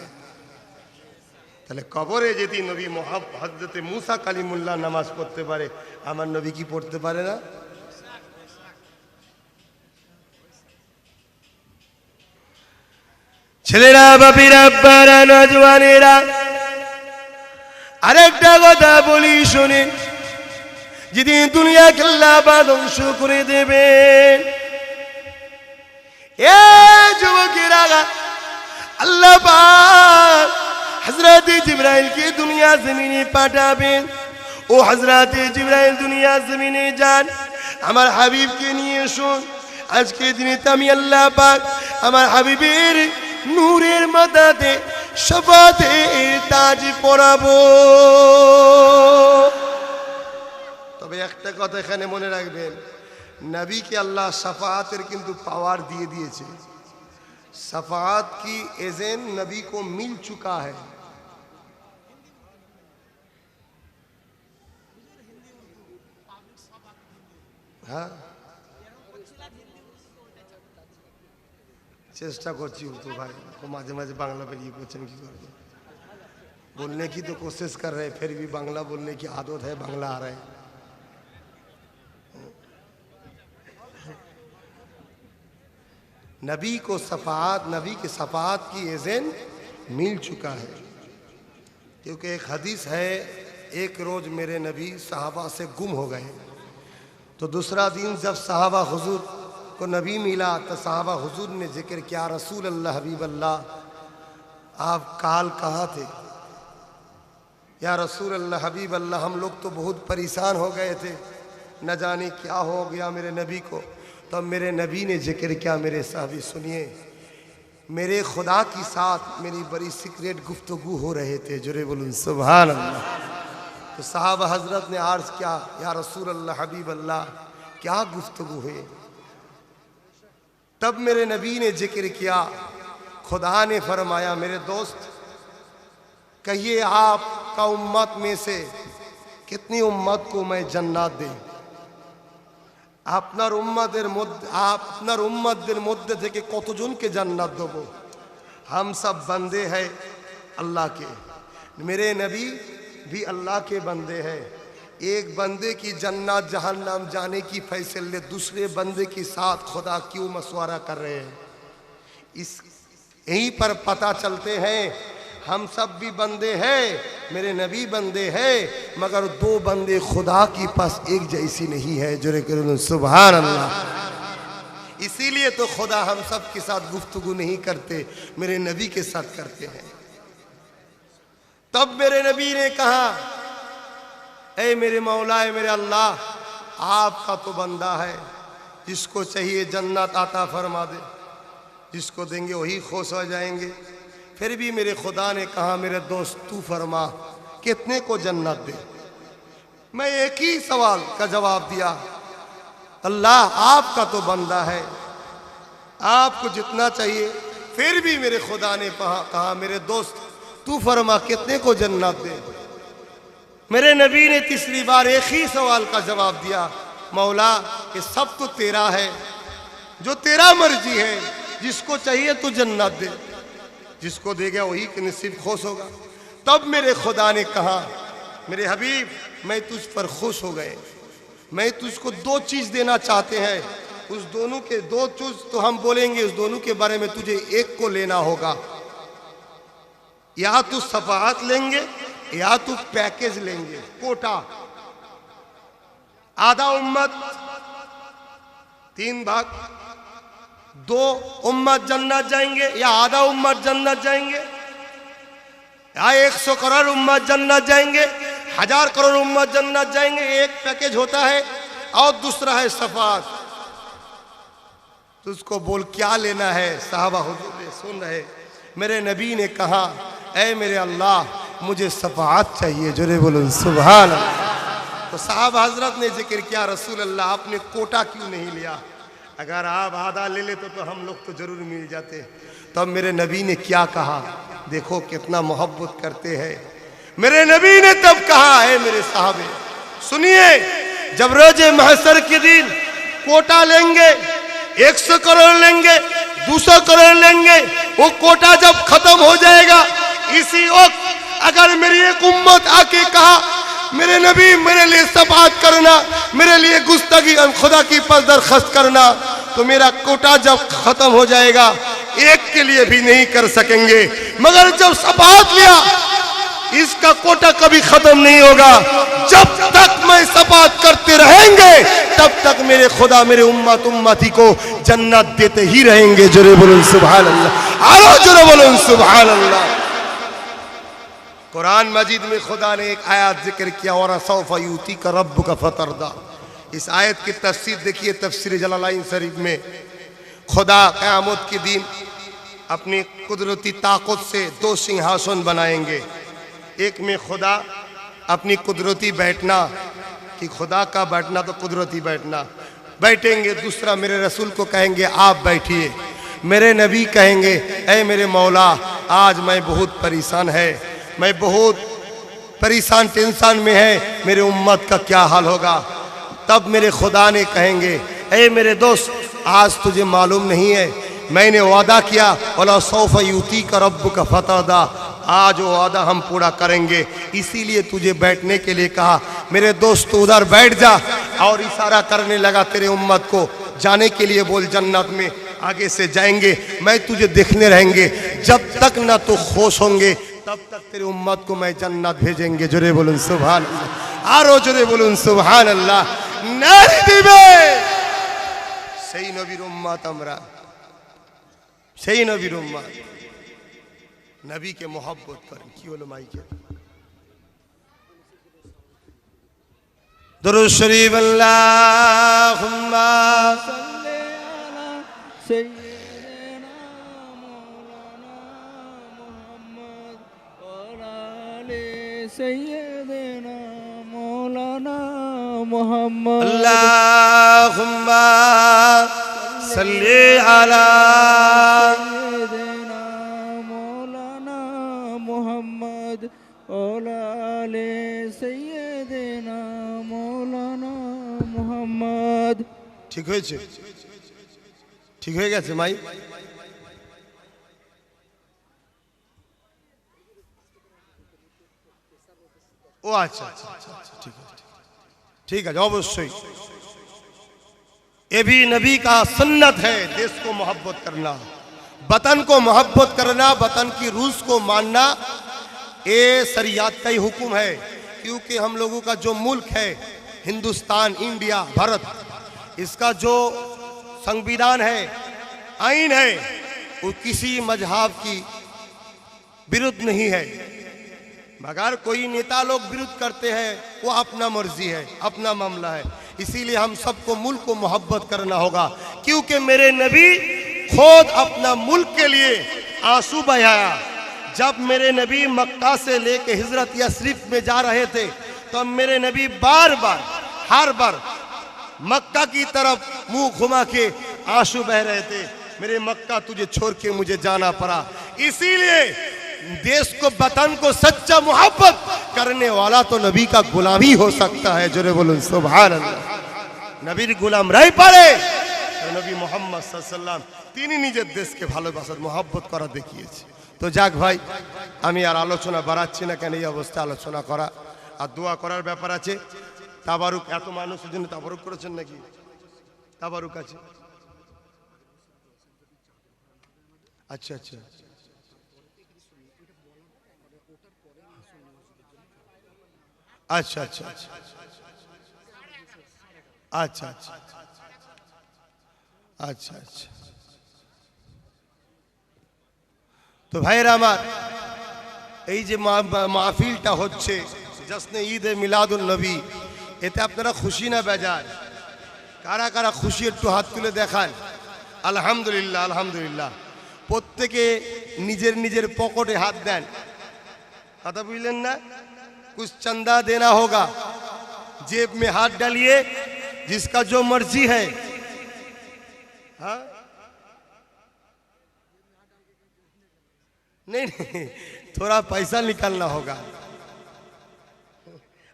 তাহলে কবরে যদি নবী হযরতে মুসা কালিমুল্লাহ নামাজ পড়তে পারে, আমার নবী কি পড়তে পারে না? ছেলেরা, বাপিরা, আব্বারা, নওজওয়ানেরা, আরেকটা কথা বলি শুনে, যেদিন দুনিয়াকে আল্লাহ ধ্বংস করে দেবেন, এ যুবকেরা, আল্লাহ পাক হযরতে জিবরাইলকে দুনিয়া জমিনে পাঠাবেন। ও হযরতে জিবরাইল দুনিয়া জমিনে যান, আমার হাবিবকে নিয়ে এসুন। আজকে দিনে আমি আল্লাহ পাক আমার হাবিবের নূরের মাথাতে শাফাতের তাজ পরাবো। তবে একটা কথা এখানে মনে রাখবেন, নবীকে আল্লাহ শাফাতের কিন্তু পাওয়ার দিয়ে দিয়েছে। शफाअत की एजेंट नबी को मिल चुका है। हाँ, চেষ্টা করছি তো ভাই, মাঝে মাঝে বাংলা বেরিয়ে পড়ছেন, কি করবো। बोलने की तो कोशिश कर रहे, फिर भी बांग्ला बोलने की आदत है, बांग्ला आ रहा है। नबी को सफ़ात, नबी की सफ़ात की एजेंट मिल चुका है। क्योंकि एक हदीस है, एक रोज़ मेरे नबी सहाबा से गुम हो गए, तो दूसरा दिन जब सहाबा हुजूर को नबी मिला तो सहाबा हुजूर ने जिक्र किया, रसूल अल्लाह हबीब अल्लाह, आप काल कहाँ थे? या रसूल अल्लाह हबीब अल्लाह, हम लोग तो बहुत परेशान हो गए थे, न जाने क्या हो गया मेरे नबी को। तब मेरे नबी ने जिक्र किया, मेरे साहबी सुनिए, मेरे खुदा के साथ मेरी बड़ी सीक्रेट गुफ्तगू हो रहे थे। जुरे बोलूं सुभान अल्लाह। तो साहब हजरत ने अर्ज किया, या रसूल अल्लाह हबीब अल्लाह, क्या गुफ्तगू हुई? तब मेरे नबी ने जिक्र किया, खुदा ने फरमाया, मेरे दोस्त कहिए आपका उम्मत में से कितनी उम्मत को मैं जन्नत दे? আপনার উম্মতের মধ্যে থেকে কতজনকে জান্নাত দেব? हम सब बंदे हैं अल्लाह के, मेरे नबी भी अल्लाह के बंदे हैं। एक बंदे की जन्नत जहन्नम जाने की फैसले दूसरे बंदे के साथ खुदा क्यों मशवरा कर रहे हैं? इस यहीं पर पता चलते हैं हम सब भी बंदे हैं, मेरे नबी बंदे हैं, मगर दो बंदे खुदा की पास एक जैसी नहीं है। जो करो सुभान अल्लाह। इसीलिए तो खुदा हम सब के साथ गुफ्तगू नहीं करते, मेरे नबी के साथ करते हैं। तब मेरे नबी ने कहा, ऐ मेरे मौला, है मेरे अल्लाह, आपका तो बंदा है, जिसको चाहिए जन्नत आता फरमा दे, जिसको देंगे वही खुश हो जाएंगे। फिर भी मेरे खुदा ने कहा, मेरे दोस्त तू फरमा कितने को जन्नत दे? मैं एक ही सवाल का जवाब दिया, अल्लाह आपका तो बंदा है, आपको जितना चाहिए। फिर भी मेरे खुदा ने कहा, मेरे दोस्त तू फरमा कितने को जन्नत दे? मेरे नबी ने तीसरी बार एक ही सवाल का जवाब दिया, मौला ये सब तो तेरा है, जो तेरा मर्जी है, जिसको चाहिए तू जन्नत दे, जिसको देगा वही के नसीब खुश होगा। तब मेरे खुदा ने कहा, मेरे हबीब मैं तुझ पर खुश हो गए, मैं तुझको दो चीज देना चाहते हैं, उस दोनों के दो चीज तो हम बोलेंगे, उस दोनों के बारे में तुझे एक को लेना होगा, या तू सफात लेंगे या तू पैकेज लेंगे, कोटा। आधा उम्मत 3 भाग, 2 उम्मत जन्नत जाएंगे या आधा उम्मत जन्नत जाएंगे, या 100 करोड़ उम्मत जन्नत जाएंगे, 1000 करोड़ उम्मत जन्नत जाएंगे। एक पैकेज होता है और दूसरा है सफात। तुझको बोल क्या लेना है? साहबा हुजूर सुन रहे, मेरे नबी ने कहा, ऐ मेरे अल्लाह मुझे सफात चाहिए। जोरे बोलो सुभान अल्लाह। तो साहब हजरत ने जिक्र किया, रसूल अल्लाह आपने कोटा क्यों नहीं लिया? अगर आप आधा ले लेते तो हम लोग तो जरूर मिल जाते। तब मेरे नबी ने क्या कहा, देखो कितना मोहब्बत करते हैं। मेरे नबी ने तब कहा, है मेरे साहबे सुनिए, जब रोजे महशर के दिन कोटा लेंगे, 100 करोड़ लेंगे, 200 करोड़ लेंगे, वो कोटा जब खत्म हो जाएगा, इसी वक्त अगर मेरी एक उम्मत आके कहा, मेरे नबी मेरे लिए सफात करना, मेरे लिए गुस्तगी खुदा की पास दरख्वास्त करना, तो मेरा कोटा जब खत्म हो जाएगा एक के लिए भी नहीं कर सकेंगे। मगर जब सफात लिया, इसका कोटा कभी खत्म नहीं होगा। जब तक मैं सफात करते रहेंगे तब तक मेरे खुदा मेरे उम्मती को जन्नत देते ही रहेंगे। जोरे बोलो सुभान अल्लाह, आरो जोरे बोलो सुभान अल्लाह। कुरान मजीद में खुदा ने एक आयत जिक्र किया, और सौफ यूती का रब्ब का फतरदा। इस आयत की तफसीर देखिए, तफसीर जलालाइन शरीफ में खुदा क़यामत के दिन अपनी कुदरती ताकत से 2 सिंहासन बनाएंगे। एक में खुदा अपनी कुदरती बैठना, कि खुदा का बैठना तो कुदरती बैठना बैठेंगे। दूसरा मेरे रसूल को कहेंगे आप बैठिए। मेरे नबी कहेंगे, ऐ मेरे मौला आज मैं बहुत परेशान है, मैं बहुत परेशान टेंशन में है, मेरे उम्मत का क्या हाल होगा? तब मेरे खुदा ने कहेंगे, ऐ मेरे दोस्त आज तुझे मालूम नहीं है, मैंने वादा किया, वला सौफ यूती का रब्ब का फतरदा, आज वो वादा हम पूरा करेंगे। इसीलिए तुझे बैठने के लिए कहा। मेरे दोस्त तू उधर बैठ जा। और इशारा करने लगा तेरे उम्मत को जाने के लिए, बोल जन्नत में आगे से जाएंगे, मैं तुझे देखने रहेंगे। जब तक ना तो खुश होंगे तब तक तेरे उम्मत को मैं जन्नत भेजेंगे। जोरे बोलून सुभान अल्लाह, आरो जोरे बोलून सुभान अल्लाह। नारे दिबे সেই নবীর উম্মত আমরা, সেই নবীর উম্মত। নবীকে মোহাব্বত করেন। কি হলো মাইকে? দরুদ শরীফ আল্লাহুম্মা সাল্লি আলা সাইয়্যিদিনা মাওলানা মুহাম্মদ ওয়া আলি সাইয়্যিদিনা মাওলানা মুহাম্মদ। আল্লাহুম্মা সাল্লি আলা সাইয়্যিদিনা মাওলানা মুহাম্মদ ওয়া আলি সাইয়্যিদিনা মাওলানা মুহাম্মদ। ঠিক হয়েছে? ঠিক হয়ে গেছে মাই? ও আচ্ছা আচ্ছা আচ্ছা, ঠিক আছে ঠিক আছে, অবশ্যই। ये भी नबी का सुन्नत है, देश को मोहब्बत करना, वतन को मोहब्बत करना, वतन की रूस को मानना, ये शरीयत का ही हुक्म है। क्योंकि हम लोगों का जो मुल्क है हिंदुस्तान, इंडिया, भारत, इसका जो संविधान है, आइन है, वो किसी मजहब की विरुद्ध नहीं है। मगर कोई नेता लोग विरुद्ध करते हैं, वो अपना मर्जी है, अपना मामला है। इसीलिए हम सबको मुल्क को मोहब्बत करना होगा। क्योंकि मेरे नबी खुद अपना मुल्क के लिए आंसू बहाया। जब मेरे नबी मक्का से लेके हिजरत यस्रिफ में जा रहे थे तो मेरे नबी बार बार, हर बार मक्का की तरफ मुंह घुमा के आंसू बह रहे थे। मेरे मक्का तुझे छोड़ के मुझे जाना पड़ा। इसीलिए देश को, वतन को सच्चा मोहब्बत करने वाला तो नबी का गुलाम ही हो सकता है। जोरे बोलूं सुभान अल्लाह। नबीर गुलाम रह पारे तो नबी मोहम्मद सल्लल्लाहु अलैहि वसल्लम তিনি নিজের দেশকে ভালোবাসার মোহাব্বত করা দেখিয়েছে। তো যাক ভাই, আমি আর আলোচনা বাড়াচ্ছি না, কেন এই অবস্থায় আলোচনা করা আর দোয়া করার ব্যাপার আছে। তাবারুক, এত মানুষের জন্য তাবারুক করেছেন নাকি? তাবারুক আছে? আচ্ছা আচ্ছা अच्छा अच्छा अच्छा अच्छा अच्छा अच्छा अच्छा। तो भाईरा আমার এই যে মাহফিলটা হচ্ছে জশ্নে ঈদ এ মিলাদুন নবী, এতে আপনারা খুশি না বেজার? কারা কারা খুশি একটু হাত তুলে দেখান। আলহামদুলিল্লাহ আলহামদুলিল্লাহ। প্রত্যেকে নিজের নিজের পকেটে হাত দেন। কথা বুঝলেন না? कुछ चंदा देना होगा, जेब में हाथ डालिए, जिसका जो मर्जी है। हाँ नहीं नहीं, थोड़ा पैसा निकालना होगा।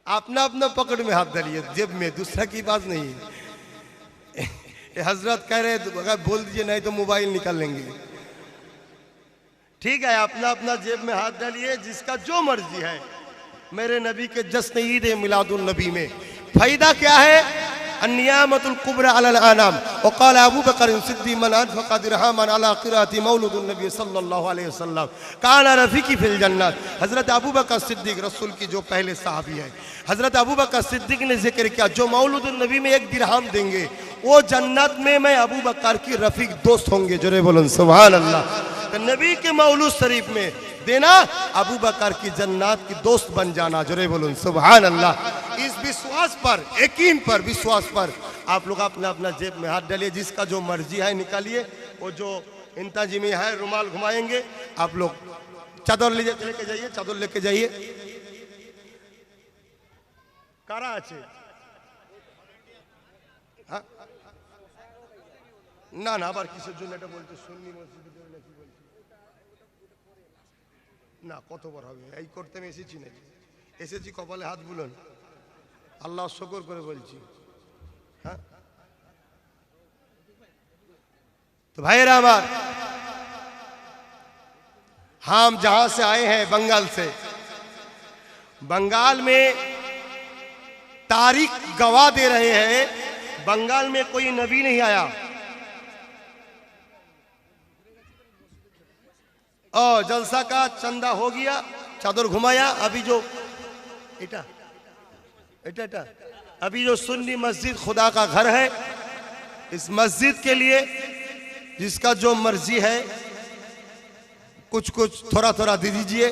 अपना अपना पकड़ में हाथ डालिए, जेब में, दूसरा की बात नहीं है। हजरत कह रहे अगर बोल दीजिए नहीं तो मोबाइल निकाल लेंगे। ठीक है, अपना अपना जेब में हाथ डालिए, जिसका जो मर्जी है। मेरे नबी के जश्न ईद मिलादुन नबी में फायदा क्या है? अन्नियामतुल कुबरा अलल आनाम। वक़ाल अबू बकर सिद्दीक़ मन अनफ़क़ दिरहमन अला क़िराअति मौलूदुन नबी सल्लल्लाहु अलैहि वसल्लम काना रफ़ीक़ी फ़िल जन्नत। हज़रत अबू बकर सिद्दीक़ रसूल की जो पहले सहाबी है, हज़रत अबू बकर सिद्दीक़ ने जिक्र किया जो मौलूदुन नबी में 1 दिरहम देंगे वो जन्नत में मैं अबू बकर की रफ़ीक दोस्त होंगे। जोरे बोलन सुभान अल्लाह। तो नबी के मौलूद शरीफ में देना, अबू बकर की जन्नत की दोस्त बन जाना। जोरे बोलूं सुभान अल्लाह। इस विश्वास पर, यकीन पर, विश्वास पर आप लोग अपना अपना जेब में हाथ डालिए, जिसका जो मर्जी है निकालिए। वो जो इंतजामी है रुमाल घुमाएंगे, आप लोग चादर लेके जाइए, चादर लेके जाइए। कारा আছে? हाँ ना ना, আবার কিসের জন্য এটা বলতে? সুন্নি মসজিদে নাকি বলতে না, কতবার হবে এই করতে আমি এসেছি নাকি? এসেছি কপালে হাত বুলন, আল্লাহ শুকর করে বলছি। হ্যাঁ তো ভাইয়েরা আমার, हम जहां से आए हैं बंगाल से, बंगाल में तारीख गवाह दे रहे हैं, बंगाल में कोई नबी नहीं आया। और जलसा का चंदा हो गया, चादर घुमाया। अभी जो इटा इटा इटा अभी जो सुन्नी मस्जिद खुदा का घर है, इस मस्जिद के लिए जिसका जो मर्जी है कुछ कुछ थोड़ा थोड़ा दे दीजिए।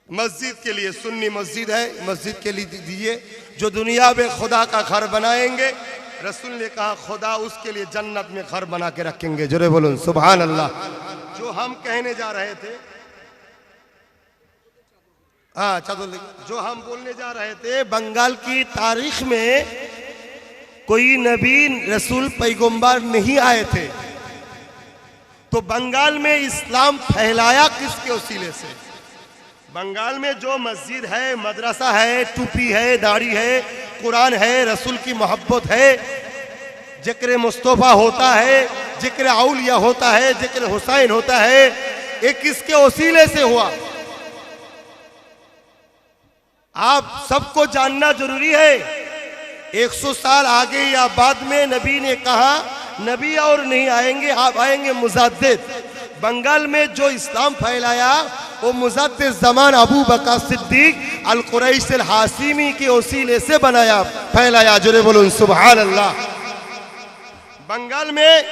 मस्जिद के लिए, सुन्नी मस्जिद है, मस्जिद के लिए दीजिए। जो दुनिया में खुदा का घर बनाएंगे, रसूल ने कहा खुदा उसके लिए जन्नत में घर बना के रखेंगे। जोरे बोलो सुभान अल्लाह। जो हम कहने जा रहे थे, हाँ चलो, जो हम बोलने जा रहे थे, बंगाल की तारीख में कोई नबी रसूल पैगंबर नहीं आए थे, तो बंगाल में इस्लाम फैलाया किसके वसीले से? बंगाल में जो मस्जिद है, मदरसा है, टूपी है, दाढ़ी है, कुरान है, रसूल की मोहब्बत है, जिक्र मुस्तफ़ा होता है, जिक्र औलिया होता है, जिक्र हुसैन होता है, ये किसके वसीले से हुआ? आप सबको जानना जरूरी है। 100 साल आगे या बाद में नबी ने कहा नबी और नहीं आएंगे, आप आएंगे मुजद्दिद। बंगाल में जो इस्लाम फैलाया वो मुजद्दिद ज़मान अबू बकर सिद्दीक अल कुरैश अल हाशिमी के वसीले से बनाया, फैलाया। जोरे बोलो सुभान अल्लाह। बंगाल में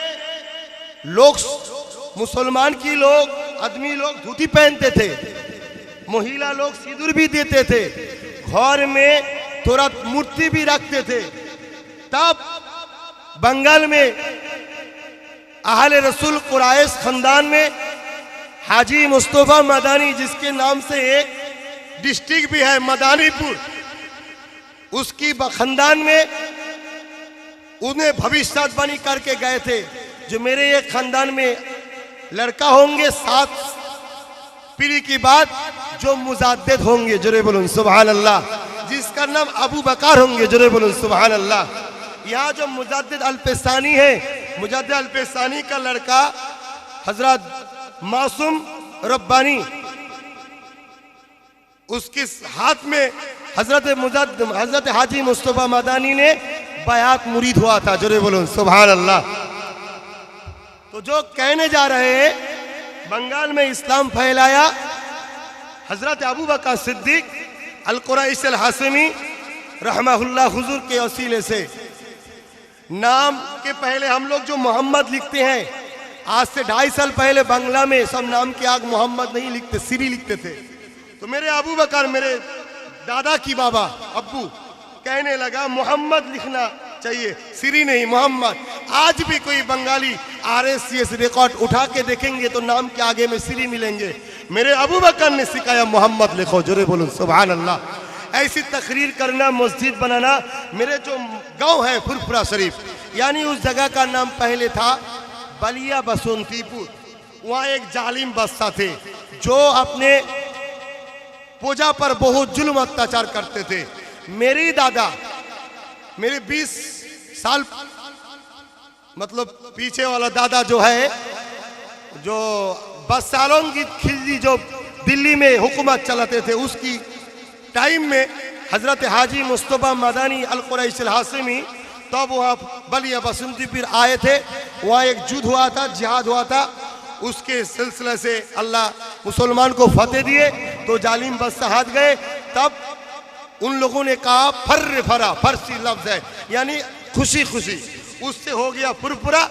लोग, मुसलमान की लोग, आदमी लोग धोती पहनते थे, महिला लोग सिंदूर भी देते थे, घर में थोड़ा मूर्ति भी रखते थे। तब बंगाल में अहले रसूल कुरैश खानदान में हाजी मुस्तफा मदानी, जिसके नाम से एक डिस्ट्रिक्ट भी है मदानीपुर, उसकी खानदान में उन्हें भविष्यवाणी करके गए थे, जो मेरे एक खानदान में लड़का होंगे 7 पीढ़ी के बाद जो मुजद्दिद होंगे। जोरे बोलो सुभान अल्लाह। जिसका नाम अबू बकर होंगे। जोरे बोलो सुभान अल्लाह। यहाँ जो मुजद्दिद अल्पेसानी है, मुजद्दिद अल्पेसानी का लड़का हजरत मासूम रब्बानी, उसके हाथ में हजरत हाजी मुस्तफा मदानी ने बयात मुरीद हुआ था। जोरे बोलो सुभान अल्लाह। तो जो कहने जा रहे हैं, बंगाल में इस्लाम फैलाया हजरत अबू बकर सिद्दीक अल कुरैश अल हाशिमी रहमहुल्लाह हुजूर के वसीले से। नाम के पहले हम लोग जो मोहम्मद लिखते हैं, आज से 2.5 साल पहले बांग्ला में सब नाम के आग मोहम्मद नहीं लिखते, सिरी लिखते थे। तो मेरे अबू बकर, मेरे दादा की बाबा अब्बू कहने लगा मोहम्मद लिखना चाहिए, सिरी नहीं, मोहम्मद। आज भी कोई बंगाली RSCS रिकॉर्ड उठा के देखेंगे तो नाम के आगे में सिरी मिलेंगे। मेरे अबू बकर ने सिखाया मोहम्मद लिखो। जोरे बोलो सुभान अल्लाह। ऐसी तकरीर करना, मस्जिद बनाना। मेरे जो गांव है फुरफुरा शरीफ, यानी उस जगह का नाम पहले था बलिया बसंतीपुर। वहाँ एक जालिम बादशाह थे जो अपने पूजा पर बहुत जुल्म अत्याचार करते थे। मेरी दादा, मेरे 20 साल मतलब पीछे वाला दादा जो है, जो बादशाहों की खिलजी जो दिल्ली में हुकूमत चलाते थे, उसकी टाइम में हजरत हाजी मुस्तफा मदानी अल कुरैश अल हाशिमी तब वहाँ बलिया बसंतीपुर आए थे। वहाँ एक युद्ध हुआ था, जिहाद हुआ था। उसके सिलसिले से अल्लाह मुसलमान को फतेह दिए, तो जालिम बादशाह हाथ गए। तब उन लोगों ने कहा फर्र फरा, फरसी लफ्ज है, यानी खुशी खुशी। उससे हो गया फुरफुरा,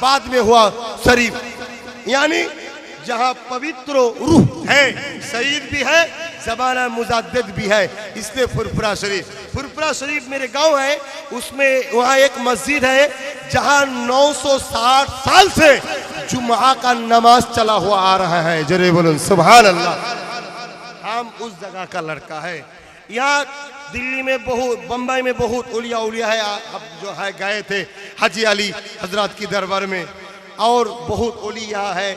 बाद में हुआ शरीफ, यानी जहाँ पवित्र रूह है, शहीद भी है, ज़बाना मुजद्दिद भी है, इसलिए फुरफुरा शरीफ। फुरफुरा शरीफ मेरे गांव है, उसमें वहाँ एक मस्जिद है जहाँ 960 साल से जुम्मा का नमाज चला हुआ आ रहा है। जरे बोलो सुभान अल्लाह। हम उस जगह का लड़का है। यहाँ दिल्ली में बहुत, बम्बई में बहुत उलिया है, अब जो है गए थे हाजी अली हजरत की दरबार में, और बहुत उलिया है,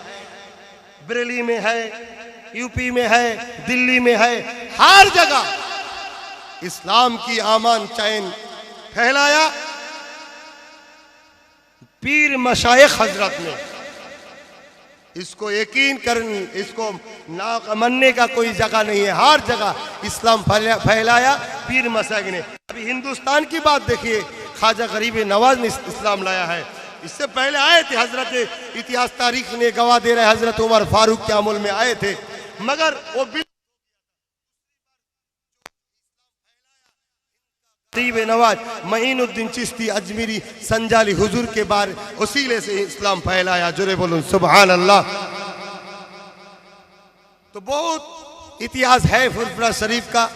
बरेली में है, यूपी में है, दिल्ली में है, हर जगह इस्लाम की आमान चैन फैलाया पीर मशाइख हजरत ने। इसको यकीन करनी, इसको ना मानने का कोई जगह नहीं है। हर जगह इस्लाम फैलाया पीर मसाइक ने। अभी हिंदुस्तान की बात देखिए, ख्वाजा गरीब नवाज ने इस्लाम लाया है। इससे पहले आए थे हजरत, इतिहास तारीख ने गवाह दे रहे, हजरत उमर फारूक के अमल में आए थे, मगर वो गरीब नवाज मईनुद्दीन चिश्ती अजमेरी संजाली हुजूर के बारे उसीले से इस्लाम फैलाया। जोरे बोलूं सुभान अल्लाह। तो बहुत इतिहास है फुरफुरा शरीफ का।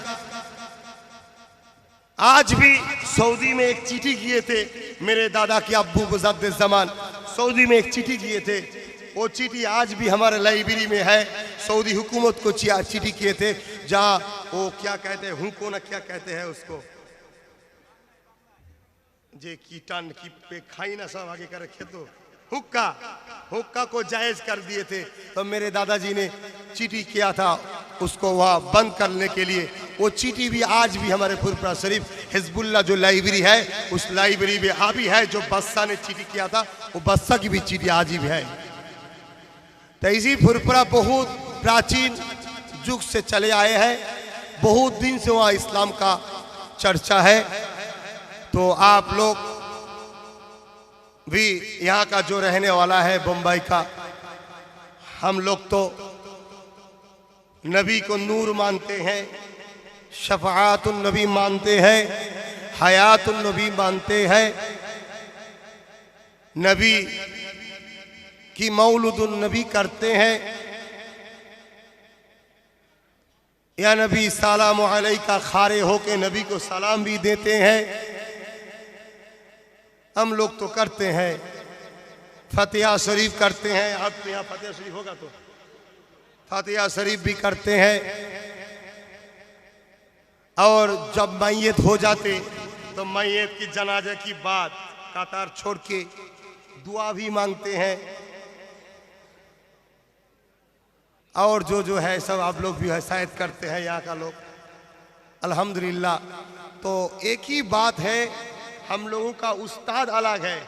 आज भी सऊदी में एक चिट्ठी किए थे मेरे दादा के अब्बू मुजद्दिद ज़मान, सऊदी में एक चिट्ठी किए थे। वो चिट्ठी आज भी हमारे लाइब्रेरी में है। सऊदी हुकूमत को चिट्ठी किए थे, जहाँ वो क्या कहते हैं, हुको ना क्या कहते हैं उसको, जे कीटान की पे खाई ना सब आगे कर रखे, तो हुक्का, हुक्का को जायज कर दिए थे। तो मेरे दादाजी ने चिट्ठी किया था उसको वहाँ बंद करने के लिए। वो चिट्ठी भी आज भी हमारे फुरफुरा शरीफ हिजबुल्लाह जो लाइब्रेरी है, उस लाइब्रेरी में अभी है। जो बस्सा ने चिट्ठी किया था, वो बस्सा की भी चिट्ठी आज भी है। तो इसी फुरफुरा बहुत प्राचीन युग से चले आए हैं, बहुत दिन से वहाँ इस्लाम का चर्चा है। तो आप लोग भी यहाँ का जो रहने वाला है बम्बई का, हम लोग तो नबी को नूर मानते हैं, शफाअतुन नबी मानते हैं, हयातुन नबी मानते हैं, नबी की मौलूदुन नबी करते हैं। या नबी सलाम अलैका खारे होके नबी को सलाम भी देते हैं। हम लोग तो करते हैं, फतिहा शरीफ करते हैं। अब तो यहाँ फतिहा शरीफ होगा तो फतिहा शरीफ भी करते हैं। और जब मैयत हो जाते तो मैयत की जनाजे की बात कतार छोड़ के दुआ भी मांगते हैं। और जो है सब आप लोग भी है शायद करते हैं यहाँ का लोग, अल्हम्दुलिल्लाह। तो एक ही बात है, हम लोगों का उस्ताद अलग है,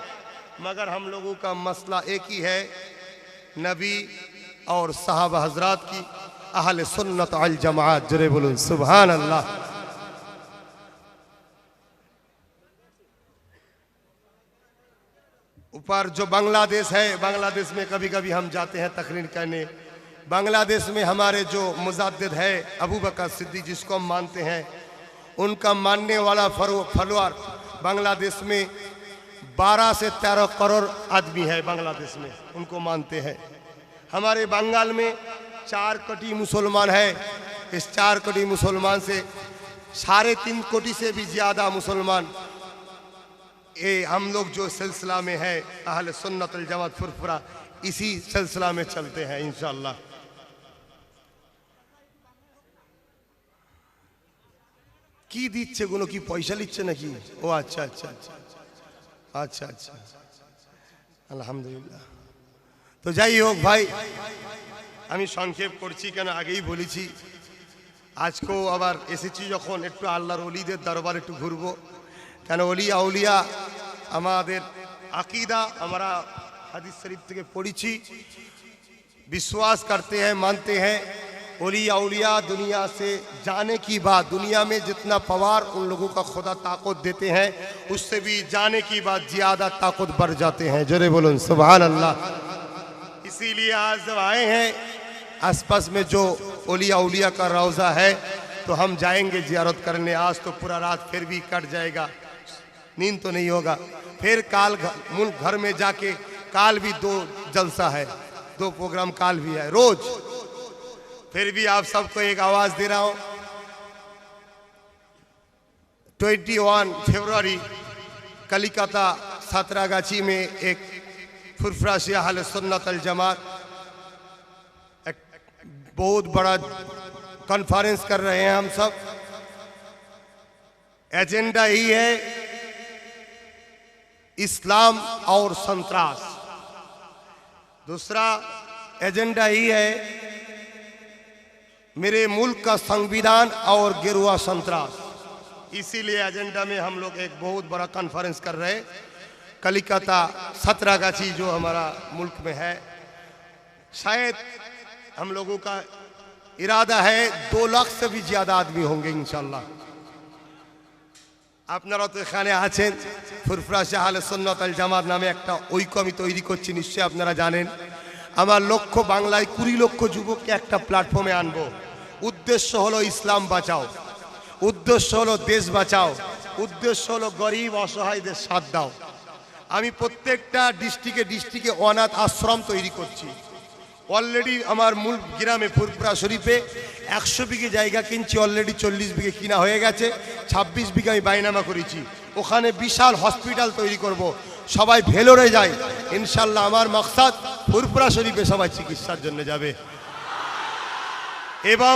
मगर हम लोगों का मसला एक ही है, नबी और सहाबा हजरात की अहले सुन्नत अल जमात। जरे बोलो सुभान अल्लाह। ऊपर जो बांग्लादेश है, बांग्लादेश में कभी कभी हम जाते हैं तकरीर करने। बांग्लादेश में हमारे जो मुजद्दिद है अबू बकर सिद्दीक, जिसको हम मानते हैं, उनका मानने वाला फॉलोअर बांग्लादेश में 12 से 13 करोड़ आदमी है बांग्लादेश में, उनको मानते हैं। हमारे बंगाल में 4 कोटी मुसलमान है। इस 4 कोटी मुसलमान से 3.5 कोटी से भी ज़्यादा मुसलमान ये हम लोग जो सिलसिला में है अहले सुन्नत अल जमात फुरफुरा, इसी सिलसिला में चलते हैं इंशाअल्लाह। की दिच्छे गुनो की पैसा लिच्छे नाकि? ओ अच्छा अच्छा अच्छा अच्छा अच्छा, আলহামদুলিল্লাহ। তো যাই হোক ভাই, আমি সংক্ষেপ করছি কেন আগেই বলেছি, আজকেও আবার এসেছি যখন একটু আল্লাহর ওলিদের দরবার একটু ঘুরবো। কেন ওলি আউলিয়া আমাদের আকিদা, আমরা হাদিস শরীফ থেকে পড়েছি, विश्वास करते हैं, मानते हैं। ओली औलिया दुनिया से जाने की बात, दुनिया में जितना पवार उन लोगों का खुदा ताकत देते हैं, उससे भी जाने की बात ज़्यादा ताकत बढ़ जाते हैं। जरे बोलो सुभान अल्लाह। इसीलिए आज जब आए हैं, आसपास में जो ओली औलिया का रौज़ा है, तो हम जाएंगे ज़ियारत करने। आज तो पूरा रात फिर भी कट जाएगा, नींद तो नहीं होगा। फिर काल मुल्क घर में जाके, काल भी 2 जलसा है, 2 प्रोग्राम काल भी है रोज। फिर भी आप सबको एक आवाज दे रहा हूं, 21 फरवरी कलिकता सातरागाछी में एक फुरफुरा से अहले सुन्नत अल जमात एक बहुत बड़ा कॉन्फ्रेंस कर रहे हैं हम सब। एजेंडा ही है इस्लाम और संतरास। दूसरा एजेंडा ही है मेरे मुल्क का संविधान और गिरुआ संतरास। इसीलिए एजेंडा में हम लोग एक बहुत बड़ा कॉन्फ्रेंस कर रहे हैं। कलिकता सातरागाछी जो हमारा मुल्क में है, शायद हम लोगों का इरादा है 2 लाख से भी ज्यादा आदमी होंगे इंशाल्लाह। আপনারা তো এখানে আছেন, ফুরফুরা শাহ আহলে সুন্নাত ওয়াল জামাত নামে একটা ঐক্য আমি তৈরি করছি, নিশ্চয়ই আপনারা জানেন। আমার লক্ষ্য বাংলায় 20 লক্ষ যুবককে একটা প্ল্যাটফর্মে আনবো। উদ্দেশ্য হলো ইসলাম বাঁচাও, উদ্দেশ্য হলো দেশ বাঁচাও, উদ্দেশ্য হলো গরিব অসহায়দের সাথ দাও। আমি প্রত্যেকটা ডিস্ট্রিক্টে অনাথ আশ্রম তৈরি করছি। অলরেডি আমার মূল গ্রামে ফুরফুরা শরীফে 100 বিঘে জায়গা কিনছি, অলরেডি 40 বিঘে কিনা হয়ে গেছে, 26 বিঘে আমি বাইনামা করেছি। ওখানে বিশাল হসপিটাল তৈরি করব, সবাই ভেলোরে যায় ইনশাল্লাহ। আমার মাকসাদ ফুরফুরা শরীফে সবাই চিকিৎসার জন্য যাবে এবং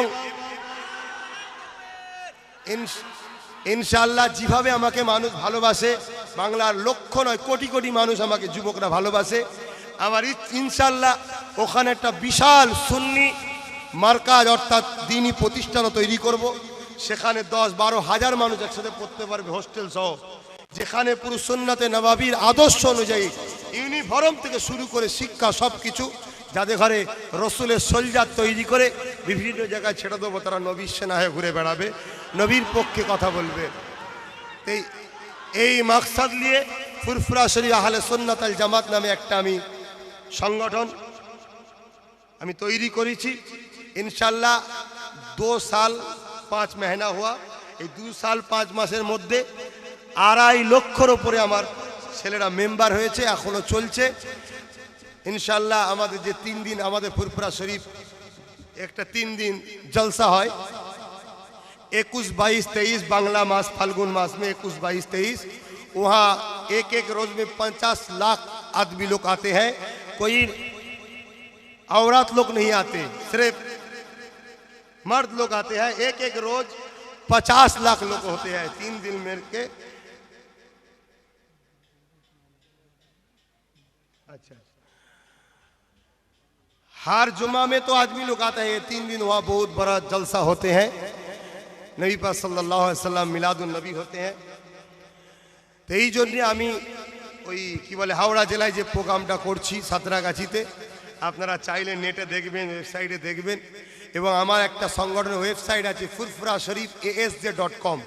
ইনশাল্লাহ যেভাবে আমাকে মানুষ ভালোবাসে, বাংলার লক্ষ নয় কোটি কোটি মানুষ আমাকে যুবকরা ভালোবাসে, আমার ইনশাল্লাহ ওখানে একটা বিশাল সুন্নি মার্কাজ অর্থাৎ দ্বীনি প্রতিষ্ঠানও তৈরি করব। সেখানে 10-12 হাজার মানুষ একসাথে পড়তে পারবে, হোস্টেল সহ, যেখানে পুরো সুন্নাতে নবাবীর আদর্শ অনুযায়ী ইউনিফর্ম থেকে শুরু করে শিক্ষা সব কিছু, যাদের ঘরে রসুলের সোলজার তৈরি করে বিভিন্ন জায়গায় ছেড়ে দেবো, তারা নবীর সেনা হয়ে ঘুরে বেড়াবে, নবীর পক্ষে কথা বলবে। এই মাকসাদ নিয়ে ফুরফুরা শরীফ আহলে সুন্নাত ওয়াল জামাত নামে একটা আমি সংগঠন আমি তৈরি করেছি। ইনশাল্লাহ 2 साल 5 महीना हुआ, এই 2 साल 5 মাসের মধ্যে 2.5 লক্ষর উপরে আমার ছেলেরা মেম্বার হয়েছে, এখনো চলছে ইনশাল্লাহ। আমাদের যে 3 दिन আমাদের ফুরফুরা শরীফ একটা 3 दिन जलसा হয়, 21, 22, 23 बांग्ला मास फाल्गुन मास में 21, 22, 23 वहाँ एक रोज में 50 लाख आदमी लोग आते हैं। कोई औरत लोग नहीं आते, सिर्फ मर्द लोग आते हैं। एक रोज 50 लाख लोग होते हैं 3 दिन मिल के। अच्छा, हर जुमा में तो आदमी लोग आता है, 3 दिन वहाँ बहुत बड़ा जलसा होते हैं, नबी पाक सल्लल्लाहु अलैहि वसल्लम मिलादुन नबी होते हैं। तो এই জন্য আমি ওই কি বলে হাওড়া জেলায় যে প্রোগ্রামটা করছি সাঁতরাগাছিতে, আপনারা চাইলে নেটে দেখবেন, ওয়েবসাইটে দেখবেন। এবং আমার একটা সংগঠনের ওয়েবসাইট আছে ফুরফুরা শরীফ asj.com,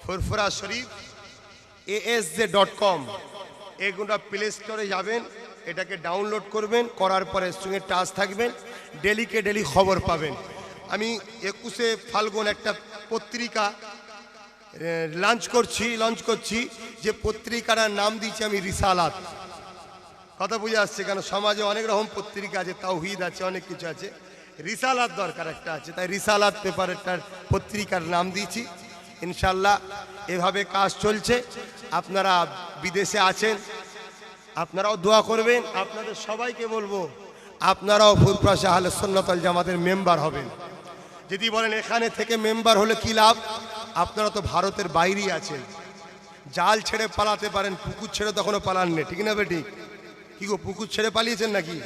ফুরফুরা শরীফ asj.com। এগুলো প্লে স্টোরে যাবেন, এটাকে ডাউনলোড করবেন, করার পরে সঙ্গে টাচ থাকবেন, ডেলিকে ডেলি খবর পাবেন। আমি 21শে ফাল্গুন একটা পত্রিকা লঞ্চ করছি, যে পত্রিকার নাম দিয়েছি আমি রিসালাত। কথা বুঝে আসছে? কেন সমাজে অনেক রকম পত্রিকা আছে, তাওহীদ আছে, অনেক কিছু আছে, রিসালাত দরকার একটা আছে, তাই রিসালাত পেপারটার পত্রিকার নাম দিয়েছি। ইনশাল্লাহ এভাবে কাজ চলছে। আপনারা বিদেশে আছেন, আপনারাও দোয়া করবেন। আপনাদের সবাইকে বলবো আপনারাও ফুরফুরা শাহ আহলে সুন্নাত ওয়াল জামাতের মেম্বার হবেন। যদি বলেন এখানে থেকে মেম্বার হলে কি লাভ, আপনারা তো ভারতের বাইরেই আছেন, জাল ছেড়ে পালাতে পারেন, পুকুর ছেড়ে তখনও পালাননি, ঠিক না বেটি? কি গো, পুকুর ছেড়ে পালিয়েছেন নাকি?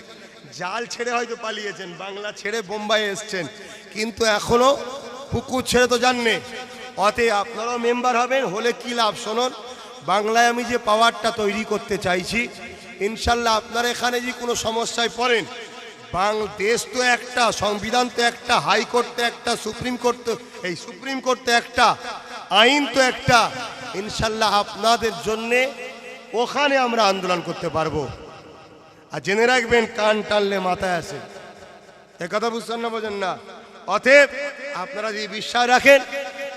জাল ছেড়ে হয়তো পালিয়েছেন, বাংলা ছেড়ে বোম্বাই এসছেন, কিন্তু এখনো পুকুর ছেড়ে তো যাননি। অতএব আপনারাও মেম্বার হবেন, হলে কি লাভ শুনুন। বাংলায় আমি যে পাওয়ারটা তৈরি করতে চাইছি, ইনশাল্লাহ আপনারা এখানে যে কোনো সমস্যায় পড়েন, দেশ তো একটা, সংবিধান তো একটা, হাইকোর্ট তো একটা, সুপ্রিম কোর্ট তো একটা, আইন তো একটা। ইনশাল্লাহ আপনাদের জন্যে ওখানে আমরা আন্দোলন করতে পারবো। আর জেনে রাখবেন, কান টানলে মাথায় আসে, এ কথা বুঝছেন না, বোঝেন না? অতএব আপনারা যদি বিশ্বাস রাখেন,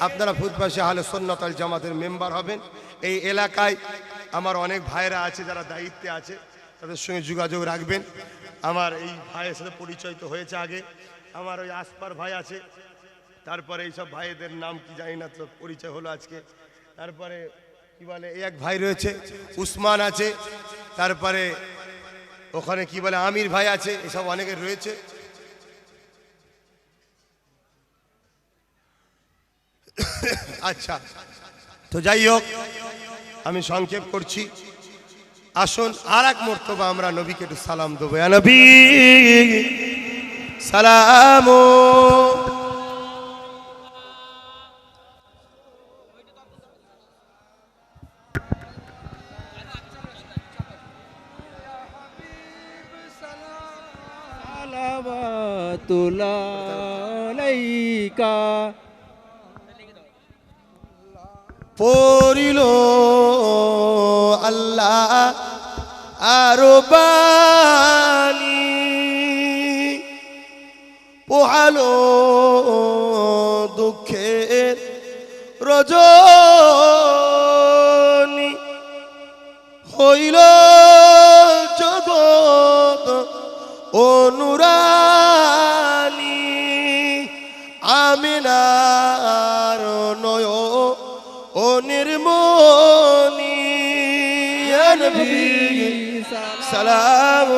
আপনারা ফুরফুরা শাহ আহলে সুন্নাত ওয়াল জামাতের মেম্বার হবেন। এই এলাকায় আমার অনেক ভাইরা আছে যারা দায়িত্বে আছে, তাদের সঙ্গে যোগাযোগ রাখবেন। আমার এই ভাইয়ের সাথে পরিচয় তো হয়েছে আগে, আমার ওই আসপার ভাই আছে, তারপরে এইসব ভাইদের নাম কি জানি না, তো পরিচয় হলো আজকে। তারপরে কি বলে এই এক ভাই রয়েছে উসমান আছে, তারপরে ওখানে কি বলে আমির ভাই আছে, এসব অনেকের রয়েছে। আচ্ছা, তো যাই হোক, আমি সংক্ষেপ করছি। আসুন আর এক মর্তবা আমরা নবীকে একটু সালাম দেবো। ইয়া নবী সালাম। সালাওয়াতুল্লাহ আলাইকা পড়িল আল্লাহ আরো বাণী পোহালো দুঃখের রজনী হইল জগৎ অনুরানী আমিনার নয় ও নির্মণি ইয়া নবী সালাম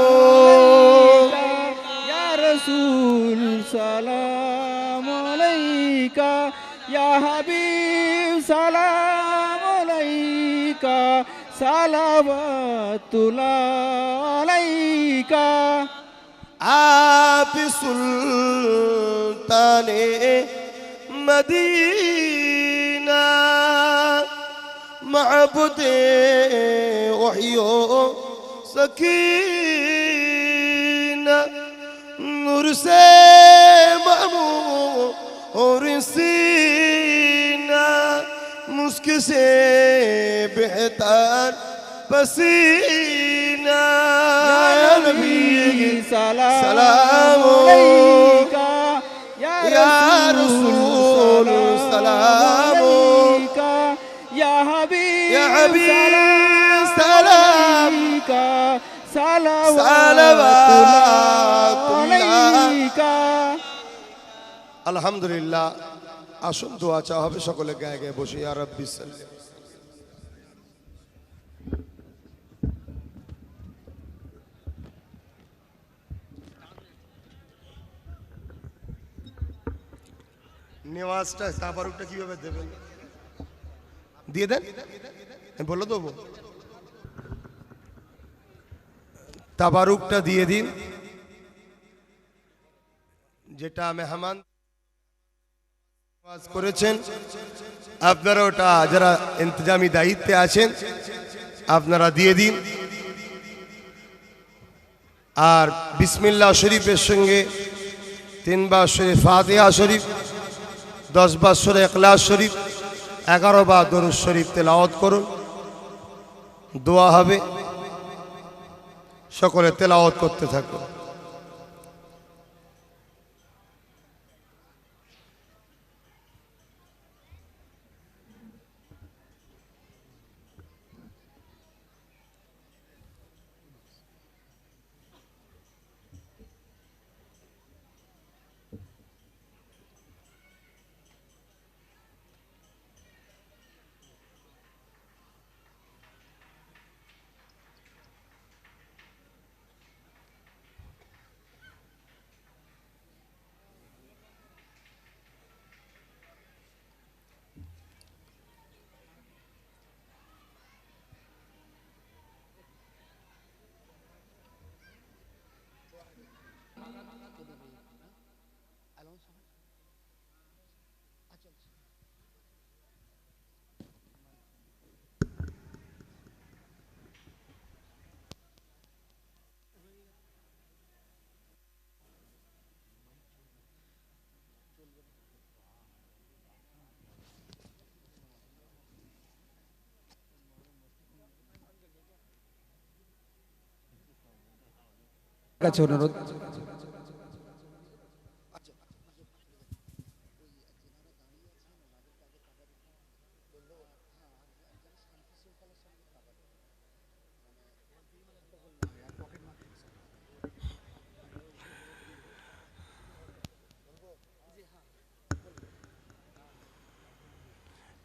ইয়া রাসূল সালাম আলাইকা ইয়া হাবিব সালাম আলাইকা সালাওয়াতুল্লাহ আলাইকা आप सुल्ताने मदीना महबूदे वहियो सकीना नूर से मामूर सीना मुस्क से बेहतर पसीना या नबी सलाम अलैका या रसूल सलाम अलैका या हबीब सलाम अलैका সালাওয়াতুল্লাহ আলাইকা আলহামদুলিল্লাহ আসুন দোয়া চা হবে সকলে গায়ে গায়ে বসে ইয়া রাব্বি সাল্লি নেওয়াজটা তাবারুকটা কিভাবে দেবেন দিয়ে দেন আমি বলে দেবো তাবারুকটা দিয়ে দিন যেটা মেহমান করেছেন আপনারা ওটা যারা ইন্তজামি দায়িত্বে আছেন আপনারা দিয়ে দিন আর বিসমিল্লাহ শরীফের সঙ্গে 3 বার শরীফ ফাতিহা শরীফ 10 বার সূরা ইখলাস শরীফ 11 বার দরুদ শরীফ তেলাওয়াত করুন দোয়া হবে সকলে তেলাওয়াত করতে থাকুন কাছে অনুরোধ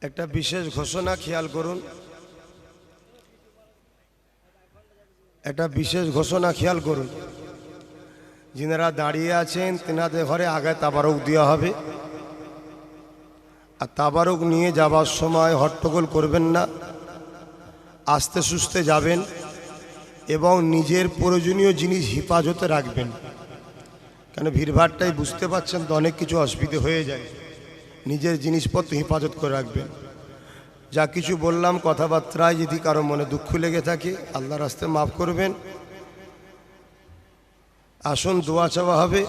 একটা বিশেষ ঘোষণা খেয়াল করুন একটা বিশেষ ঘোষণা খেয়াল করুন যিনারা দাঁড়িয়ে আছেন তেনাদের ঘরে আগে তাবারক দেওয়া হবে আর তাবারক নিয়ে যাবার সময় হট্টগোল করবেন না আস্তে সুস্তে যাবেন এবং নিজের প্রয়োজনীয় জিনিস হেফাজতে রাখবেন কেন ভিড়ভাড়টাই বুঝতে পারছেন তো অনেক কিছু অসুবিধে হয়ে যায় নিজের জিনিসপত্র হেফাজত করে রাখবেন যা কিছু বললাম কথাবার্তায় যদি কারো মনে দুঃখ লেগে থাকে আল্লাহর রাস্তায় মাফ করবেন आसन दुआ चावा हबे।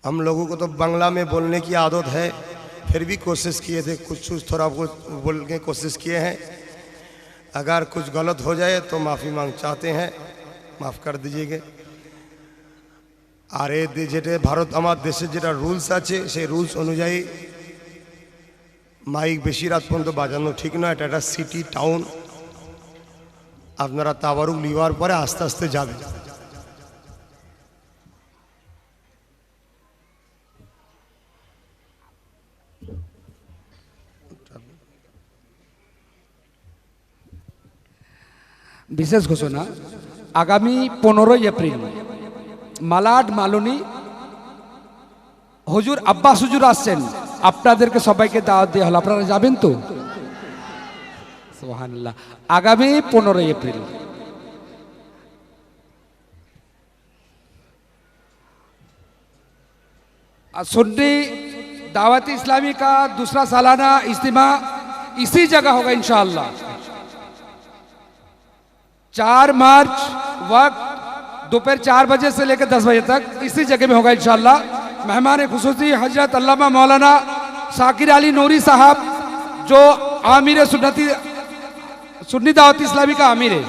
हम लोगों को तो बांग्ला में बोलने की आदत है, फिर भी कोशिश किए थे, कुछ थोड़ा बहुत बोलने की कोशिश किए हैं। अगर कुछ गलत हो जाए तो माफ़ी मांग चाहते हैं, माफ़ कर दीजिएगा। আর যেটা ভারত আমার দেশের যেটা রুলস আছে সেই রুলস অনুযায়ী মাইক বেশি রাত পর্যন্ত বাজানো ঠিক নয়। এটা একটা সিটি টাউন, আপনারা তাবারুক লিওয়ার পরে আস্তে আস্তে যাবেন। বিশেষ ঘোষণা, আগামী 15 এপ্রিল মালাড মালনী হুজুর আব্বাস হুজুর আসছেন, আপনাদেরকে সবাইকে দাওয়াত দেওয়া হলো, আপনারা যাবেন তো? সুবহানাল্লাহ। আগামী 15 এপ্রিল। सुन्नी दावत इस्लामी का दूसरा सालाना इज्तिमा इसी जगह होगा इंशाअल्लाह। 4 मार्च वक्त दोपहर 4 बजे से लेकर 10 बजे तक इसी जगह में होगा इंशाअल्लाह। मेहमान खुसूसी हजरत अल्लामा मौलाना शाकिर अली नूरी साहब जो आमिर सुन्नी दावत इस्लामी का आमिर है।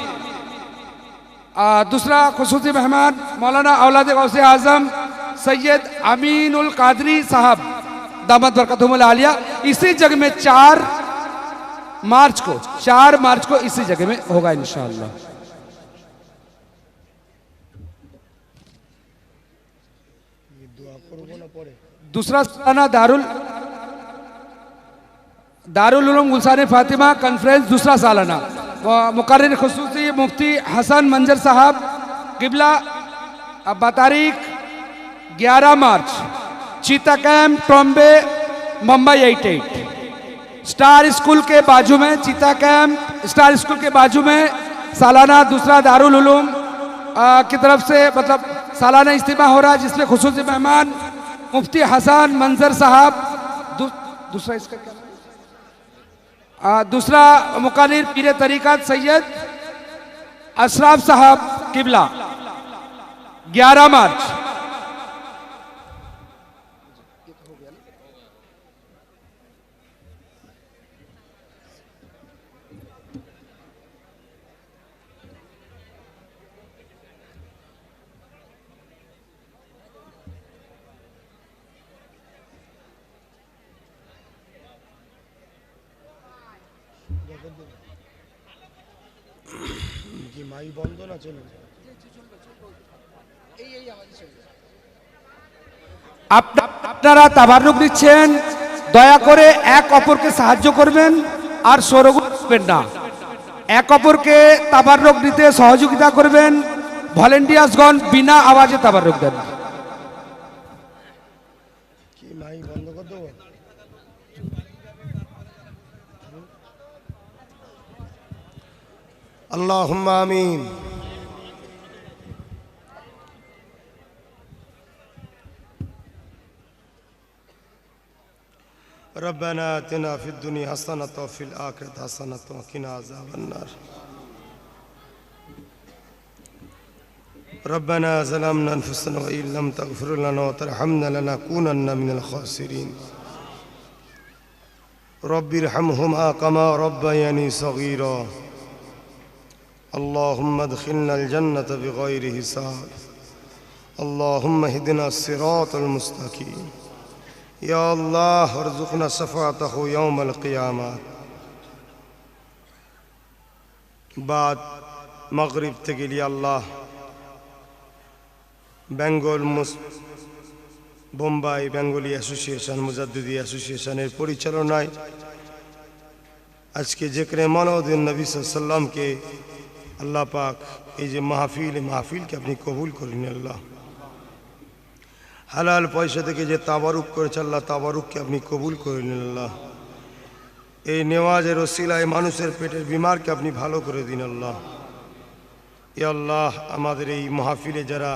दूसरा खुसूसी मेहमान मौलाना औलाद गौसे आजम सैयद अमीनुल कादरी साहब दामद बरकतुहुल आलिया। इसी जगह में 4 मार्च को इसी जगह में होगा इंशाअल्लाह। दूसरा सालाना दारुल उलूम गुलशान फातिमा कॉन्फ्रेंस दूसरा सालाना मुकर्रिर खुसूसी मुफ्ती हसन मंजर साहब किबला तारीख 11 मार्च चीता कैंप टॉम्बे मुंबई 88 स्टार स्कूल के बाजू में, चीता कैंप स्टार स्कूल के बाजू में सालाना दूसरा दारुल उलूम की तरफ से मतलब सालाना इज्तिमा हो रहा है, जिसमें खुसूसी मेहमान मुफ्ती हसन मंजर साहब। दूसरा इसका क्या दूसरा मुकर्रिर पीर तरीक़त सैयद अशराफ साहब किबला 11 मार्च। আপনারা তাবাররুক দিচ্ছেন, দয়া করে এক অপরকে সাহায্য করবেন আর শোরগোল করবেন না। এক অপরকে তাবাররুক দিতে সহযোগিতা করবেন। ভলেন্টিয়ার্সগণ বিনা আওয়াজে তাবাররুক দেন। اللهم آمين. ربنا آتنا في الدنيا حسنة وفي الآخرة حسنة وقنا عذاب النار. ربنا ظلمنا أنفسنا وإن لم تغفر لنا وترحمنا لنكونن من الخاسرين. رب ارحمهما كما ربياني صغيرا. اللهم ادخلنا الجنة بغير حساب. اللهم اهدنا الصراط المستقيم. يا الله ارزقنا شفاعته يوم القيامة. بعد مغرب تقلي الله বেঙ্গল বোম্বাই বেঙ্গলি অ্যাসোসিয়েশন মুজাদ্দিদি অ্যাসোসিয়েশনের পরিচালনায় আজকে जिक्र मौलूद नबी सल्लल्लाहु के अल्लाह पाक এই যে মাহফিলকে আপনি কবুল করুন। আল্লাহ হালাল পয়সা থেকে যে তাবারুক করেছে আল্লাহ তাবারুককে আপনি কবুল করুন। আল্লাহ এই নেওয়াজের ওসিলায় মানুষের পেটের বিমারকে আপনি ভালো করে দিন। আল্লাহ ইয়া আল্লাহ আমাদের এই মাহফিলে যারা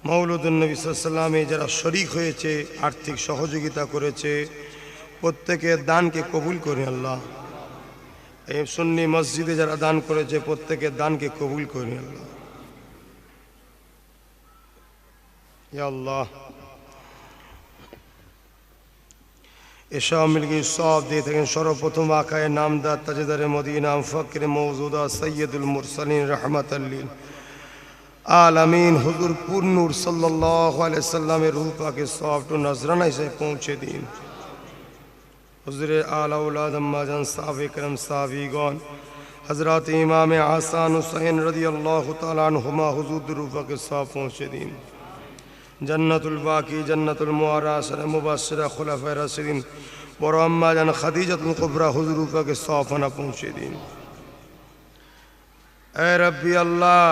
মৌলুদুন নবী সাল্লাল্লাহু যারা শরীক হয়েছে, আর্থিক সহযোগিতা করেছে, প্রত্যেকের দানকে কবুল করুন। আল্লাহ এই সুন্নি মসজিদে যারা দান করেছে প্রত্যেকের দানকে কবুল করুন। আল্লাহ या अल्लाह এসব মিলকে সব দিয়ে থাকেন সর্বপ্রথম আকায়ে নামদার তাজেদারে মদিনা ফকরে মওজুদা সৈয়দুল মুরসালিন রহমাতাল লিল আলামিন হুজুর পুরনুর সাল্লাল্লাহু আলাইহি সাল্লামের রূহ পাকে সব টু নজরানা এসে পৌঁছে দিন। হুজুরের আলা আওলাদ আম্মা জান সাহাবে کرام সাহাবীগণ হযরত ইমাম হাসান হুসাইন রাদিয়াল্লাহু তাআলা আনহুমা হুজুর রূহ পাকে সব পৌঁছে দিন। जन्नतुल बाकी जन्नतुल मुआरासर मुबश्शिरा खुलाफाए राशिदीन बड़ो अम्मा जान खदीजतुल कुबरा हुजूर के सौफना पहुँचे दिन। ए रब्बी अल्लाह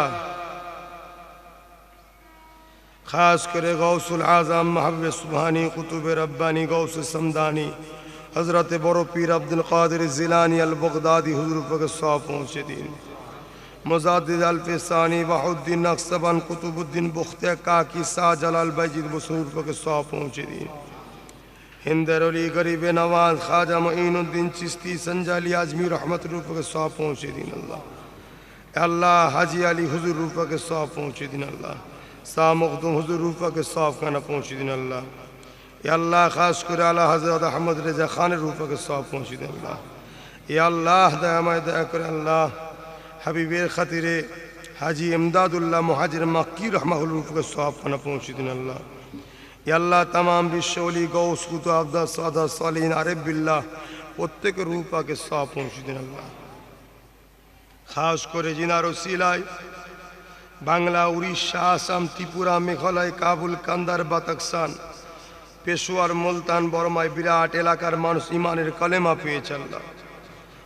खास करे गौसुल आज़म महबूब सुबहानी कुतुब रब्बानी गौस समदानी हज़रत बड़ो पीर अब्दुल कादिर जिलानी अल बगदादी हुजूर के सौ पहुँचे दिन। मुजाद्दिद अल्फसानी वहुद्दीन नक्शबंद कुतुबुद्दीन बुख्ते काकी शाह जलाल बैजिद बसूर के सौ पहुँचे दिन। हिंदर अली गरीब नवाज ख्वाजा मुईनुद्दीन चिश्ती संजाली आजमी रहमत रूप के सौ पहुँचे दिन। अल्लाह अल्लाह हाजी अली हुजूर रूप के सौ पहुँचे दिन। अल्लाह शाह मखदूम हुजूर रूप के सौ खाना पहुँचे दिन। अल्लाह या अल्लाह खास कर आला हजरत अहमद रजा खान रूप के सौ पहुँचे दिन। अल्लाह या अल्लाह दया दया कर अल्लाह हबीबेर खतीरे हाजी इमदादुल्लाह मुहाजिर मक्की रहमहुल्लाह के सवाब खाना पहुँचे दिन। अल्लाह या अल्लाह तमाम विश्वली गौस कुतुब अब्दा सादा सालीन आरिफ बिल्लाह प्रत्येक रूपा के सवाब पहुँचे दिन। अल्लाह खास करे जिनार वसीलाय बांग्ला उड़ीसा आसाम त्रिपुरा मेघालय काबुल कांदार बाताकसान पेशोয়ার मुल्तान बर्माय बिराट एलाकार मानुष ईमानेर कलेमा पेয়েছে। अल्लाह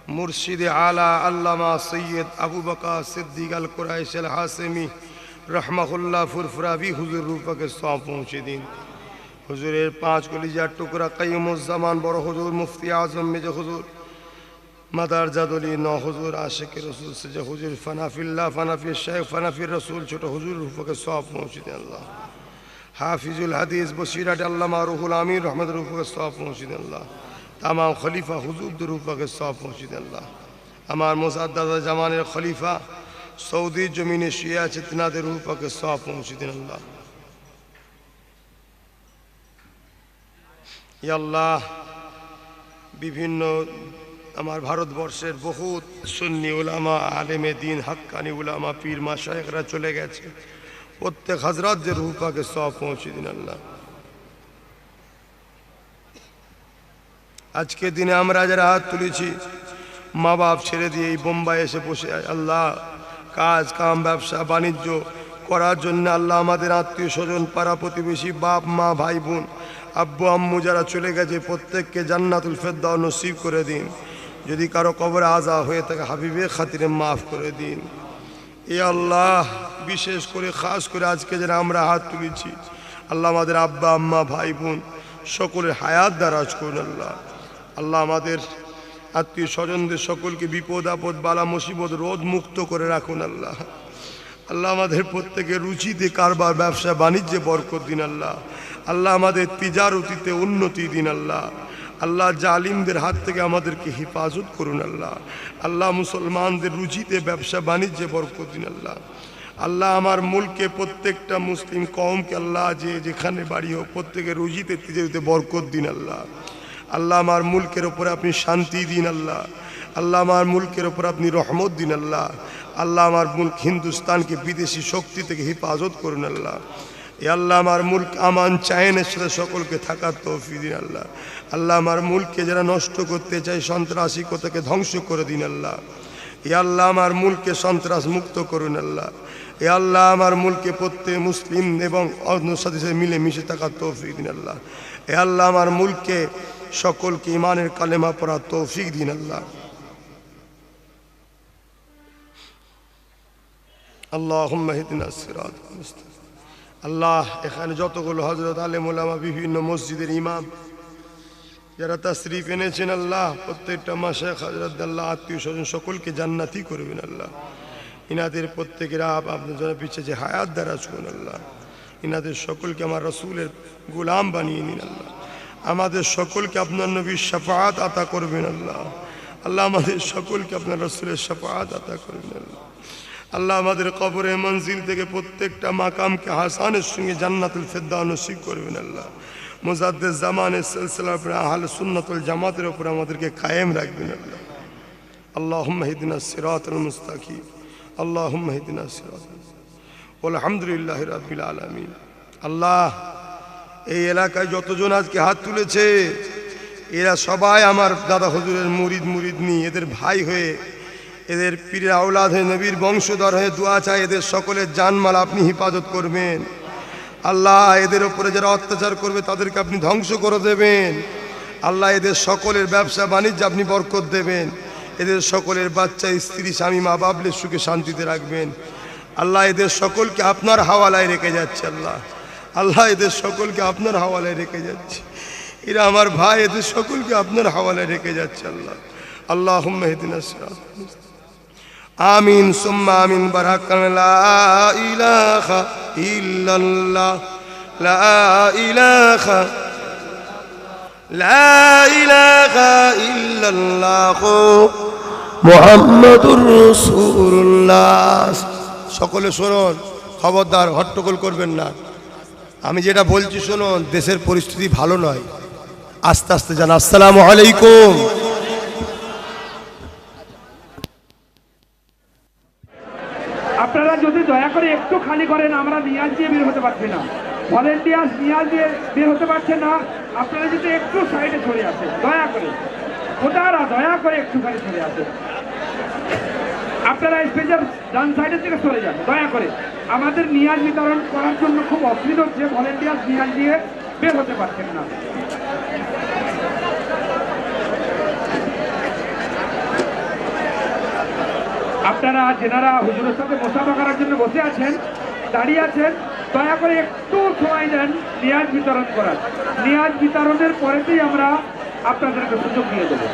मुर्शिद आला अल्लामा सैयद अबू बकर सिद्दीक अल कुरैश अल हासिमी रहमहुल्लाह फुरफुरावी हुजूर रूप के सौ पहुँचे दिन। हुजूरेर पाँच कलिजार टुकड़ा क़य्युमुज़्ज़मान बड़ो हुजूर मुफ्ती आज़म मेजो हुजूर मदार जादुली नौ हुजूर आशिक रसूल सजा हुजूर फनाफिल्लाह फनाफि शेख फनाफि रसूल छोटो हुजूर रूप के सौ पहुँचे दिन। अल्लाह हाफिजुल हदीस बशीरत अल्लामा रूहुल आमीन रहमत रूप के सौ पहुँचे दिन। अल्लाह तमाम खलीफा हुजूर रूपा के सौ पहुँचे दिन। अल्लाह हमार मुसद्दद जमाने खलीफा सऊदी जमीन शिया चितना दे रूपा के सौ पहुँचे दिन। अल्लाह या अल्लाह विभिन्न हमार भारतवर्षेर बहुत सुन्नी उलामा आलेमे दीन हक्कानी उलामा पीर माशाइखरा चले गेছে प्रत्येक हजरत जे रूपा के सौ पहुँचे दिन। अल्लाह आज के दिन আমরা যারা হাত তুলেছি মা বাপ ছেড়ে দিয়ে এই বোম্বাই এসে বসে আল্লাহ কাজ কাম ব্যবসা বাণিজ্য করার জন্য আল্লাহ আমাদের আত্মীয় স্বজন পাড়া প্রতিবেশী বাপ মা ভাই বোন আব্বু আম্মু যারা চলে গেছে প্রত্যেককে জান্নাতুল ফেরদাউস নসিব করে দিন। যদি কারো কবরে আযা হয়ে থাকে হাবিবের খাতিরে মাফ করে দিন। এ আল্লাহ বিশেষ করে খাস করে আজকে যারা আমরা হাত তুলেছি আল্লাহ আমাদের আব্বা আম্মা ভাই বোন সকলের হায়াত দারাজ করুন। আল্লাহ আল্লাহ আমাদের আত্মীয় স্বজনদের সকলকে বিপদ আপদ বালা মুসিবত রোধ মুক্ত করে রাখুন। আল্লাহ আল্লাহ আমাদের প্রত্যেকের রুচিতে কারবার ব্যবসা বাণিজ্যে বরকত দিন। আল্লাহ আল্লাহ আমাদের তিজারতিতে উন্নতি দিন। আল্লাহ আল্লাহ জালিমদের হাত থেকে আমাদেরকে হেফাজত করুন। আল্লাহ আল্লাহ মুসলমানদের রুচিতে ব্যবসা বাণিজ্যে বরকত দিন। আল্লাহ আল্লাহ আমার মুলকে প্রত্যেকটা মুসলিম কওমকে আল্লাহ যে যেখানে বাড়ি হোক প্রত্যেকের রুজিতে তিজারতিতে বরকত দিন। আল্লাহ আল্লাহ আমার মুলকের ওপরে আপনি শান্তি দিন। আল্লাহ আল্লাহ আমার মুলকের ওপর আপনি রহমত দিন। আল্লাহ আল্লাহ আমার মুলক হিন্দুস্তানকে বিদেশি শক্তি থেকে হেফাজত করুন। আল্লাহ এ আল্লাহ আমার মুলক আমান চায়নের সাথে সকলকে থাকার তৌফিক দিন। আল্লাহ আল্লাহ আমার মুলককে যারা নষ্ট করতে চায় সন্ত্রাসিকতাকে ধ্বংস করে দিন। আল্লাহ এ আল্লাহ আমার মুলককে সন্ত্রাস মুক্ত করুন। আল্লাহ এ আল্লাহ আমার মুলকে প্রত্যেক মুসলিম এবং অন্য সাথে সাথে মিলে মিশে থাকার তৌফিক দিন। আল্লাহ এ আল্লাহ আমার মুলকে সকলকে ইমানের কালেমা পড়ার তৌফিক দিন। আল্লাহ আল্লাহুম্মা ইহদিনাস সিরাতাল মুস্তাকিম। আল্লাহ এখানে যতগুলো হযরত আলেম ওলামা বিভিন্ন মসজিদের ইমাম যারা তাশরীফ এনেছেন আল্লাহ প্রত্যেকটা মাশায়েখ হযরত আল্লাহ আত্মীয় স্বজন সকলকে জান্নাতি করবেন। আল্লাহ ইনাদের প্রত্যেকের আপনার জন্য পিছিয়ে যে হায়াত দারাজ করুন। আল্লাহ ইনাদের সকলকে আমার রাসূলের গোলাম বানিয়ে নিন। আল্লাহ আমাদের সকলকে আপনার নবীর শাফাআত আতা করবেন। আল্লাহ আল্লাহ আমাদের সকলকে আপনার রাসূলের শাফাআত আতা করবেন। আল্লাহ আল্লাহ আমাদের কবরে মঞ্জিল থেকে প্রত্যেকটা মাকামকে হাসানের সঙ্গে জান্নাতুল ফেরদাউস নসিব করবেন। আল্লাহ মুজাদ্দিদ জামানের সিলসিলার উপরে আহলে সুন্নাতুল জামাতের উপরে আমাদেরকে কায়েম রাখবেন। আল্লাহ আল্লাহুম্মা ইহদিনাস সিরাতাল মুস্তাকিম, আল্লাহুম্মা ইহদিনাস সিরাতাল মুস্তাকিম। আলহামদুলিল্লাহি রাব্বিল আলামিন। আল্লাহ এই এলাকায় যতজন আজকে হাত তুলেছে এরা সবাই আমার দাদা হুজুরের মুরিদনি, এদের ভাই হয়ে, এদের পীরের আওলাদ হয়ে, নবীর বংশধর হয়ে দোয়া চাই এদের সকলের জানমাল আপনি হেফাজত করবেন। আল্লাহ এদের উপরে যারা অত্যাচার করবে তাদেরকে আপনি ধ্বংস করে দেবেন। আল্লাহ এদের সকলের ব্যবসা বাণিজ্য আপনি বরকত দেবেন। এদের সকলের বাচ্চা, স্ত্রী, স্বামী, মা বাবলের সুখে শান্তিতে রাখবেন। আল্লাহ এদের সকলকে আপনার হাওয়ালায় রেখে যাচ্ছে। আল্লাহ এদের সকলকে আপনার হাওয়ালায় রেখে যাচ্ছে। এরা আমার ভাই, এদের সকলকে আপনার হাওয়ালায় রেখে যাচ্ছে। আল্লাহুম্মা ইহদিনাস সিরাতাল মুস্তাকিম। আমিন সুম্মা আমিন। বারাকান লা ইলাহা ইল্লাল্লাহ, লা ইলাহা ইল্লাল্লাহ মুহাম্মাদুর রাসূলুল্লাহ। সকলে শুনুন, খবরদার হট্টগোল করবেন না। আমি যেটা বলছি শুনুন, দেশের পরিস্থিতি ভালো নয়, আস্তে আস্তে যান। আসসালামু আলাইকুম। আপনারা যদি দয়া করে একটু খালি করেন, আমরা নিয়াজ দিয়ে বের হতে পারছি না, ভলেন্টিয়ার্স নিয়াজ দিয়ে বের হতে পারছে না। আপনারা যদি একটু সাইডে সরে আসেন, দয়া করে, খোদারা দয়া করে একটুখানি সরে আসেন। আপনারা স্পেশাল ডান সাইডের থেকে সরে যান দয়া করে। আমাদের নিয়াজ বিতরণ করার জন্য খুব অসুবিধা হচ্ছে, ভলেন্টিয়ার্স নিয়াজ দিয়ে বের হতে পারছেন না। আপনারা যেনারা হুজুরের সাথে মুসাফা করার জন্য বসে আছেন, দাঁড়িয়ে আছেন, দয়া করে একটু সময় দেন নিয়াজ বিতরণ করার। নিয়াজ বিতরণের পরেতেই আমরা আপনাদেরকে সুযোগ দিয়ে দেবো।